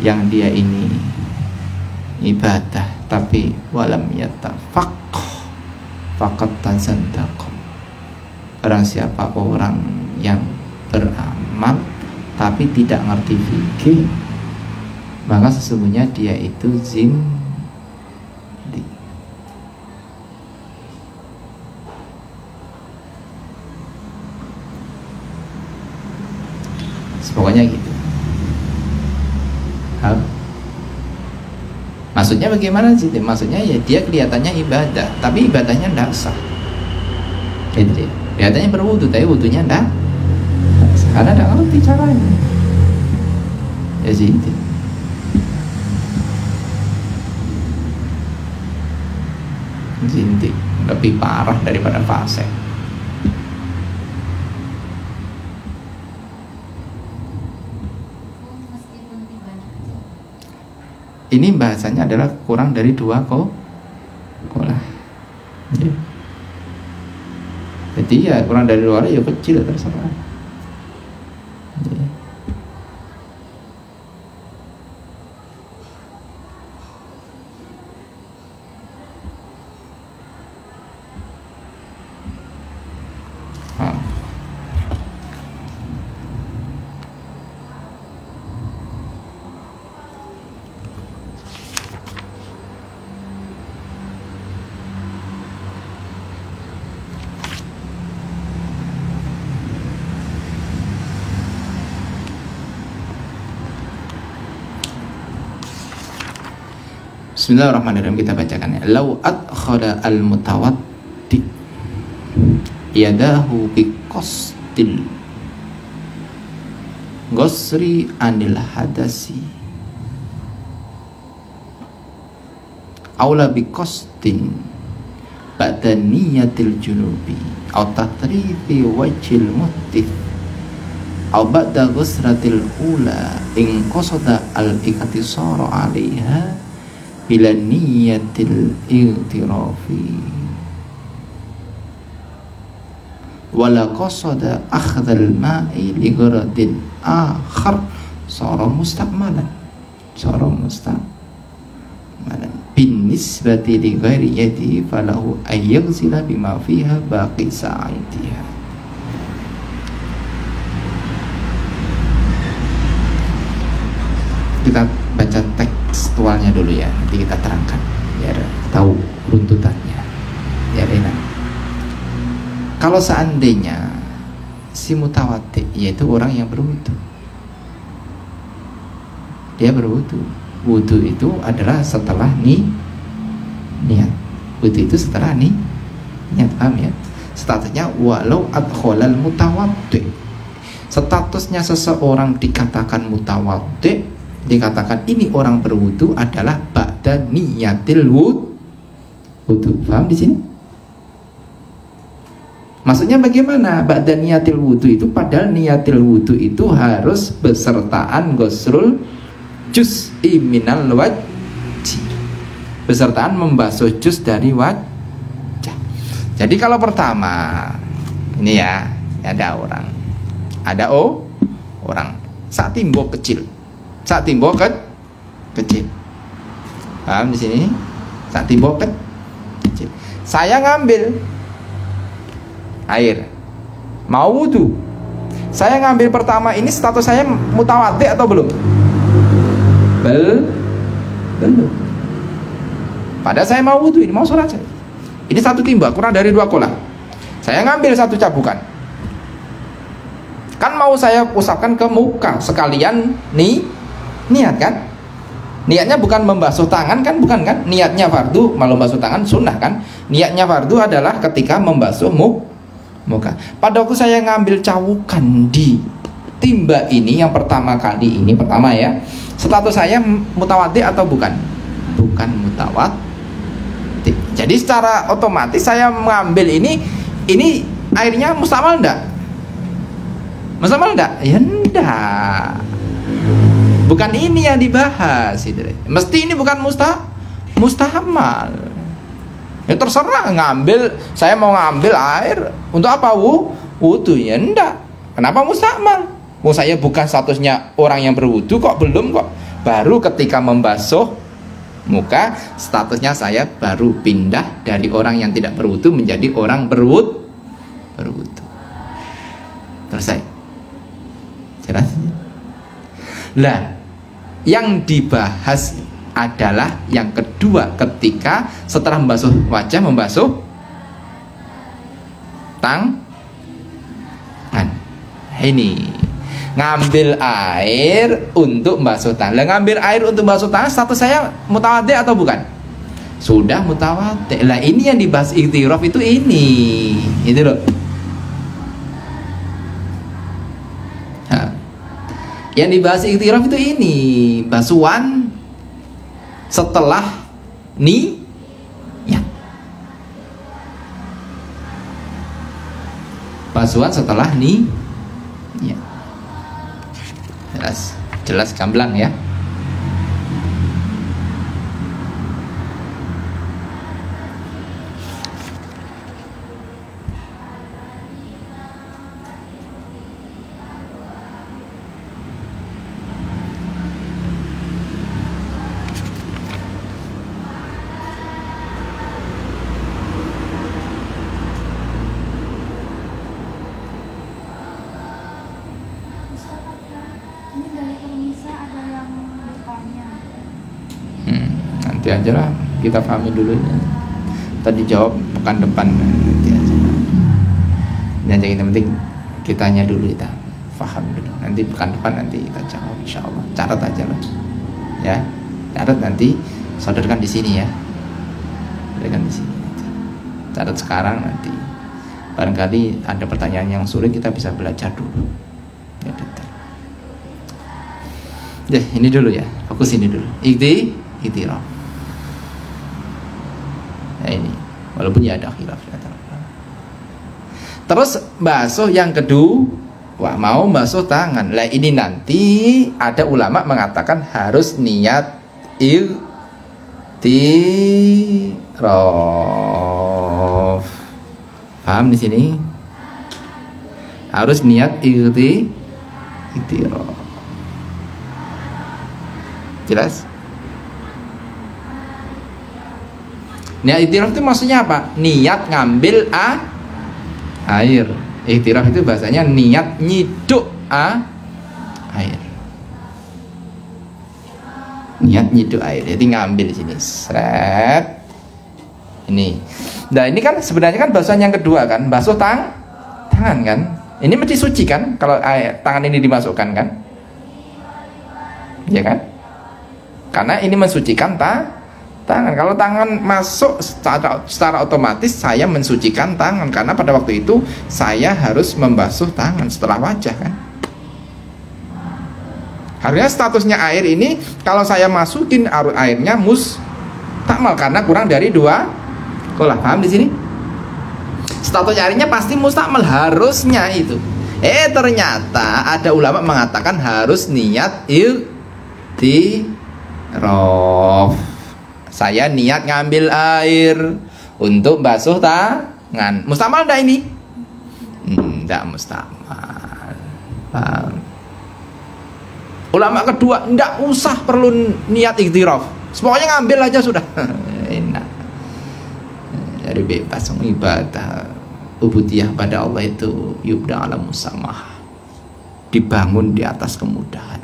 yang dia ini ibadah tapi walam yatafaqqah faqad tazandaqa. Barang siapa orang yang beramal tapi tidak ngerti fikih, maka sesungguhnya dia itu zindi. Pokoknya gitu. Maksudnya bagaimana sih? Maksudnya ya dia kelihatannya ibadah, tapi ibadahnya tidak sah. Gitu dia. Kelihatannya berwudu, tapi wudunya tidak sah, karena tidak ngerti caranya. Ya sih itu. Zintik lebih parah daripada fasik. Ini bahasanya adalah kurang dari 2 kolah. Jadi ya kurang dari 2 kolah ya kecil, terserah. Bismillahirrahmanirrahim, kita bacakan ya. Lau adkhada al-mutawaddi yadahu biqasdil ghusri anil hadasi aula biqasdin ba'da niyatil junubi aw tatrifi wajhil muhdith aw ba'da ghusratil ula in qasada al-iktisara 'alaiha bila niyatil ightirofi wala qasada akhdhal ma'i li gharadin akhar sara mustakmalan bin nisbati li ghairi yadi falahu ay yaghsila bima fiha baqi sa'atiha. kita baca tekstualnya dulu ya, nanti kita terangkan biar tahu runtutannya, biar enak. Kalau seandainya si mutawaddi, yaitu orang yang berwudu, dia berwudu. Wudu itu adalah setelah niat. Wudu itu setelah niat, paham ya? Statusnya walau adkholal mutawaddi. Statusnya seseorang dikatakan mutawaddi, dikatakan ini orang berwudu adalah ba'da niyatil wudu. Paham di sini? Maksudnya bagaimana? Ba'da niyatil wudu itu, padahal niyatil wudu itu harus besertaan gosrul juz'i minal wajhi, besertaan membasuh juz dari wajah. Jadi kalau pertama ini ya, ada orang saat timbo kecil, kecil. Paham di sini? Saat timbo kecil. Saya ngambil air, mau wudu. Saya ngambil pertama ini, status saya mutawaddi atau belum? Belum. Padahal saya mau wudu, ini mau sholat saya. Ini satu timba kurang dari 2 kolam. Saya ngambil 1 cabukan. Kan mau saya usapkan ke muka sekalian niat kan? Niatnya bukan membasuh tangan kan, bukan kan? Niatnya fardu, malah membasuh tangan sunnah kan? Niatnya fardu adalah ketika membasuh muka. Pada waktu saya ngambil cawukan di timba ini yang pertama kali ini, pertama ya, status saya mutawaddi atau bukan? Bukan mutawaddi. Jadi secara otomatis saya mengambil ini airnya mustamal enggak? Mustamal enggak? Ya enggak. Bukan ini yang dibahas itu. Mesti ini bukan mustahamal. Ya terserah ngambil, saya mau ngambil air untuk apa? Wudu ya enggak. Kenapa mustahamal? Saya bukan statusnya orang yang berwudu kok, belum kok. Baru ketika membasuh muka, statusnya saya baru pindah dari orang yang tidak berwudu menjadi orang berwudu. Selesai. Jelas? Lah, yang dibahas adalah yang kedua, ketika setelah membasuh wajah, membasuh tangan. Ini ngambil air untuk membasuh tangan. Lah, ngambil air untuk membasuh tangan, status saya mutawaddi atau bukan? Sudah mutawaddi. Lah, ini yang dibahas iktiraf itu ini. Itu loh. Yang dibahas iktiraf itu ini, basuhan setelah niat. Basuhan setelah niat. Jelas gamblang ya. Nanti aja lah, kita pahami dulu ya. Tadi jawab pekan depan nanti aja. Dan yang penting kitanya dulu, kita paham dulu. Nanti pekan depan nanti kita jawab insyaallah. Catat aja lah. Ya. Catat nanti sadarkan di sini ya. Sadarkan di sini. Catat sekarang, nanti barangkali ada pertanyaan yang sulit kita bisa belajar dulu. Ya, detail. Ya, ini dulu ya. Fokus ini dulu. Iktiraf. Nah, ini walaupun ya ada khilaf. Terus basuh yang kedua, mau basuh tangan. Lah, ini nanti ada ulama mengatakan harus niat iktiraf. Paham di sini? Harus niat iktiraf. Jelas? Niat iktiraf itu maksudnya apa? Niat ngambil air. Iktiraf itu bahasanya niat nyiduk air. niat nyiduh air. Jadi ngambil di sini, seret. Ini. Nah ini kan sebenarnya kan basuhan yang kedua kan, basuh tangan kan. Ini mesti suci kan kalau tangan ini dimasukkan kan, ya kan? Karena ini mensucikan tangan. Kalau tangan masuk secara otomatis saya mensucikan tangan, karena pada waktu itu saya harus membasuh tangan setelah wajah kan. Harusnya statusnya air ini kalau saya masukin airnya mustakmal karena kurang dari 2 kolah. Paham di sini? Status airnya pasti mustakmal harusnya itu. Ternyata ada ulama mengatakan harus niat iltiraf. Saya niat ngambil air untuk basuh tangan. Mustakmal enggak ini? Enggak mustakmal. Paham? Ulama kedua enggak usah perlu niat iktiraf. Pokoknya ngambil aja sudah. Enak. Jadi bebas ibadah ubudiyah pada Allah itu yubda ala musamah, dibangun di atas kemudahan.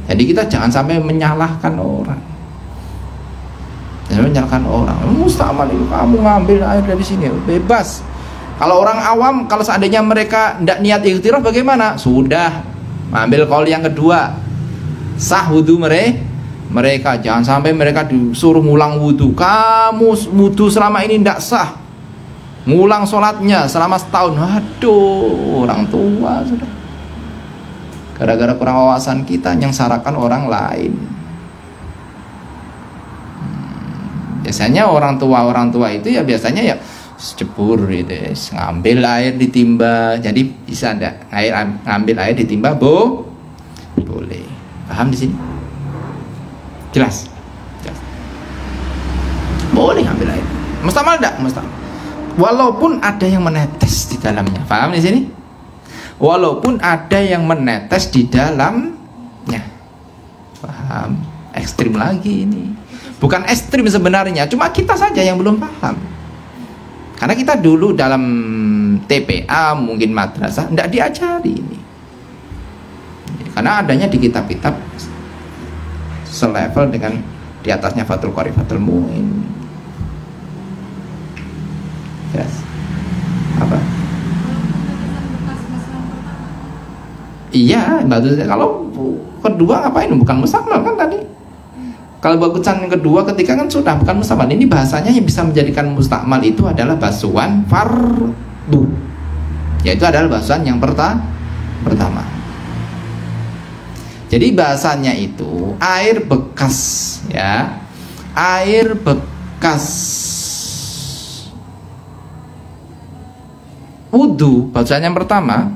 Jadi kita jangan sampai menyalahkan orang. Jangan menyalahkan orang. Mustakmal itu kamu ngambil air dari sini bebas. Kalau orang awam, kalau seandainya mereka tidak niat ikhtiraf bagaimana? Sudah ambil kaul yang kedua, sah wudu mereka. Jangan sampai mereka disuruh ngulang wudu. Kamu wudu selama ini tidak sah, ngulang sholatnya selama setahun. Waduh, orang tua sudah. Gara-gara kurang wawasan kita nyengsarakan orang lain. Biasanya orang tua itu ya biasanya ya cebur gitu, ngambil air ditimba. Jadi bisa enggak ngambil air ditimba boleh. Paham di sini? Jelas? Boleh ngambil air. Mustakmal enggak? Mustakmal. Walaupun ada yang menetes di dalamnya. Paham di sini? Walaupun ada yang menetes di dalamnya. Paham? Ekstrim lagi ini. Bukan ekstrim sebenarnya, cuma kita saja yang belum paham. Karena kita dulu dalam TPA mungkin madrasah tidak diajari ini. Karena adanya di kitab-kitab selevel dengan di atasnya Fathul Qari, Fathul Muin. Yes. Apa? Iya, kalau kedua ngapain? Bukan mustakmal kan tadi. Kalau bagusan yang kedua ketika kan sudah bukan mustakmal. Ini bahasanya yang bisa menjadikan mustakmal itu adalah basuhan fardu. Yaitu adalah basuhan yang pertama. Jadi bahasanya itu air bekas ya. Air bekas wudu basuhan yang pertama.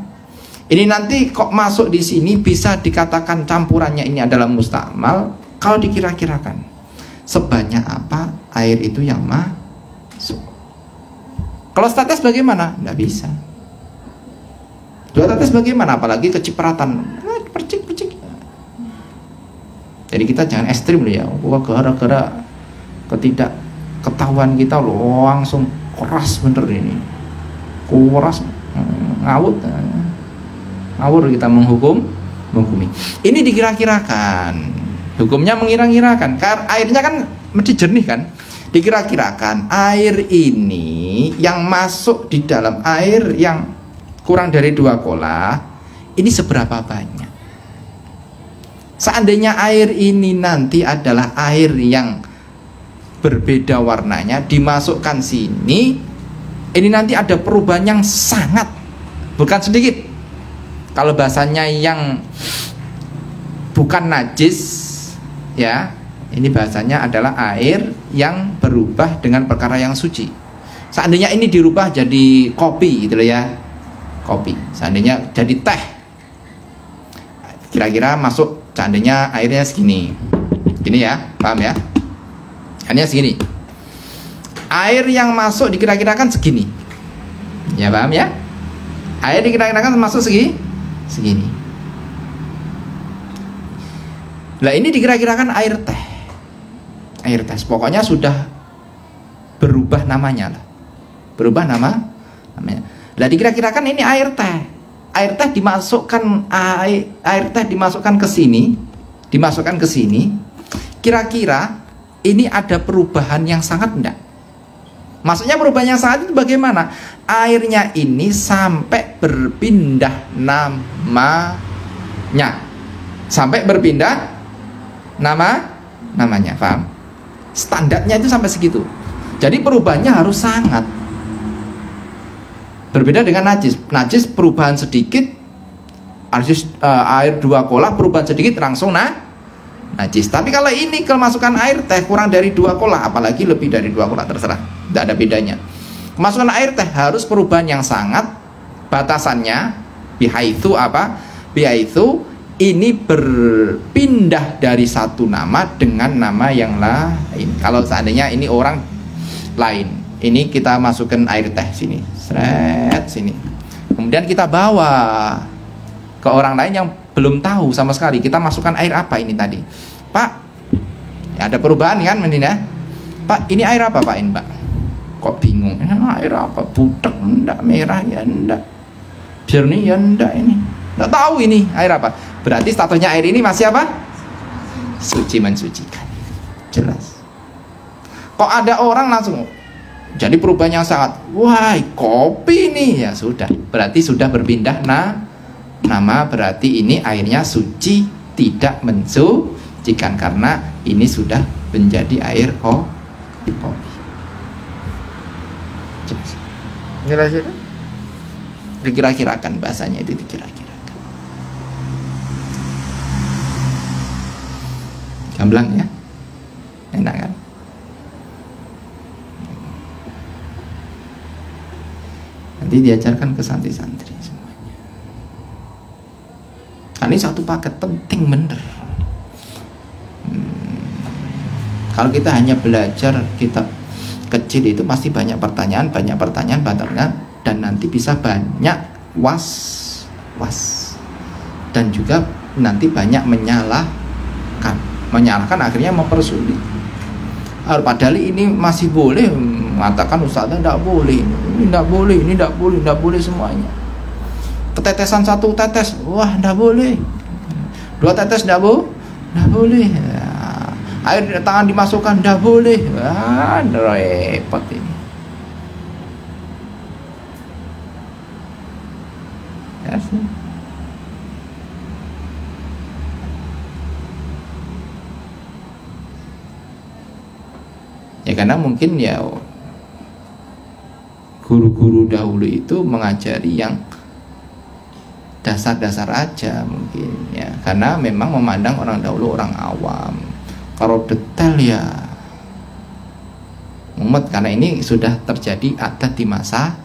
Ini nanti kok masuk di sini bisa dikatakan campurannya ini adalah mustakmal kalau dikira-kirakan sebanyak apa air itu yang masuk. Kalau status bagaimana? Tidak bisa. 2 tetes bagaimana? Apalagi kecipratan, percik-percik. Jadi kita jangan ekstrim loh ya. Gara-gara ketidakketahuan kita loh langsung keras bener ini. Keras ngawur kita menghukumi. Ini dikira-kirakan, hukumnya mengira-kirakan. Karena airnya kan mesti jernih kan. Dikira-kirakan air ini yang masuk di dalam air yang kurang dari 2 kolah ini seberapa banyak. Seandainya air ini nanti adalah air yang berbeda warnanya, dimasukkan sini, ini nanti ada perubahan yang sangat, bukan sedikit. Kalau bahasanya yang bukan najis ya, ini bahasanya adalah air yang berubah dengan perkara yang suci. Seandainya ini dirubah jadi kopi gitu loh ya, kopi. Seandainya jadi teh, kira-kira masuk, seandainya airnya segini, gini ya, paham ya? Airnya segini, air yang masuk dikira-kirakan segini, ya paham ya? Air dikira-kirakan masuk segini. Lah ini dikira-kirakan air teh. Air teh pokoknya sudah berubah namanya lah. Berubah namanya. Lah dikira-kirakan ini air teh. air teh dimasukkan ke sini, kira-kira ini ada perubahan yang sangat enggak? Maksudnya perubahan yang sangat itu bagaimana? Airnya ini sampai berpindah namanya, namanya, paham? Standarnya itu sampai segitu. Jadi perubahannya harus sangat. Berbeda dengan najis. Najis perubahan sedikit, air 2 kolak perubahan sedikit langsung najis. Tapi kalau ini kemasukan air teh kurang dari 2 kolak, apalagi lebih dari 2 kolak, terserah, tidak ada bedanya. Kemasukan air teh harus perubahan yang sangat. Batasannya bihaitsu ini berpindah dari satu nama dengan nama yang lain. Kalau seandainya ini orang lain, ini kita masukkan air teh sini, sini. Kemudian kita bawa ke orang lain yang belum tahu sama sekali. Kita masukkan air apa ini tadi, Pak? Ya, ada perubahan kan, Mendina? Pak, ini air apa Pak? Ini Pak? Kok bingung? Air apa? Butek enggak, merah ya enggak, jernih ya enggak, ini enggak tahu ini air apa. Berarti statusnya air ini masih apa? Suci, mensucikan. Jelas. Kok ada orang langsung jadi perubahan yang sangat, wah kopi nih, ya sudah, berarti sudah berpindah nama, berarti ini airnya suci, tidak mensucikan, karena ini sudah menjadi air kopi. Dikira-kirakan, bahasanya itu dikira-kirakan. Gamblang ya, enak kan? Nanti diajarkan ke santri-santri semuanya. Ini satu paket penting bener. Kalau kita hanya belajar kitab kecil itu pasti banyak pertanyaan, dan nanti bisa banyak was, dan juga nanti banyak menyalahkan, akhirnya mempersulit. Padahal ini masih boleh, mengatakan ustaznya tidak boleh, ini tidak boleh semuanya. Ketetesan 1 tetes, wah tidak boleh. 2 tetes tidak boleh. Ya. Air tangan dimasukkan tidak boleh. Wah, repot ini. Ya sih. Ya karena mungkin ya guru-guru dahulu itu mengajari yang dasar-dasar aja mungkin ya, karena memang memandang orang dahulu orang awam. Kalau detail ya mumet, karena ini sudah terjadi adat di masyarakat.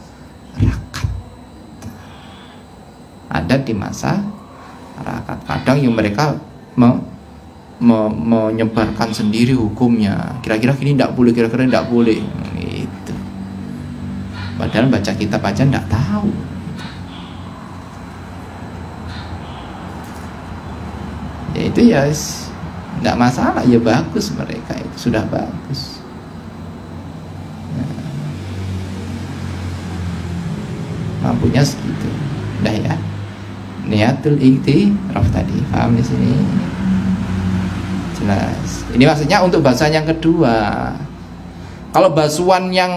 Kadang yang mereka menyebarkan sendiri hukumnya, kira-kira ini tidak boleh, kira-kira tidak boleh gitu. Padahal baca kitab aja tidak tahu. Ya itu ya tidak masalah, ya bagus, mereka itu sudah bagus. Mampunya segitu, udah ya. Niatul iktiraf tadi, paham di sini? Jelas. Ini maksudnya untuk basuhan yang kedua. Kalau basuhan yang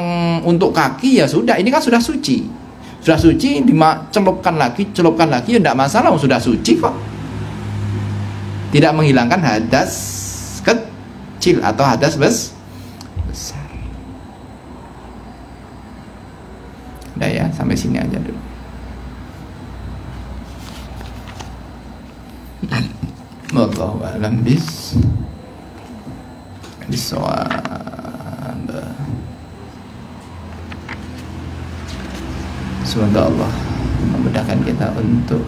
untuk kaki ya sudah, ini kan sudah suci. Sudah suci, celupkan lagi ya tidak masalah, sudah suci kok. Tidak menghilangkan hadas kecil atau hadas besar. Udah ya, sampai sini aja dulu. Wallahu a'lam bissawab. Semoga Allah memudahkan kita untuk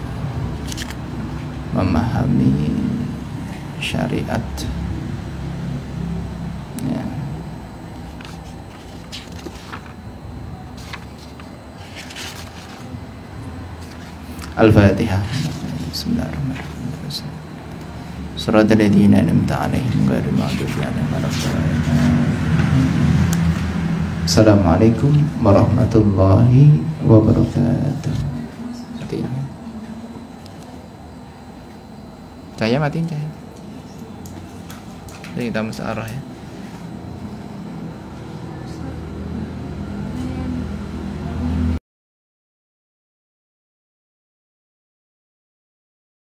memahami syariat ya. Al-Fatihah. Bismillahirrahmanirrahim. Shiratal ladzina an'amta 'alaihim ghairil maghdubi 'alaihim waladdallin. Assalamualaikum warahmatullahi wabarakatuh. Cahaya matiin cahaya. Jadi kita musyawarah ya.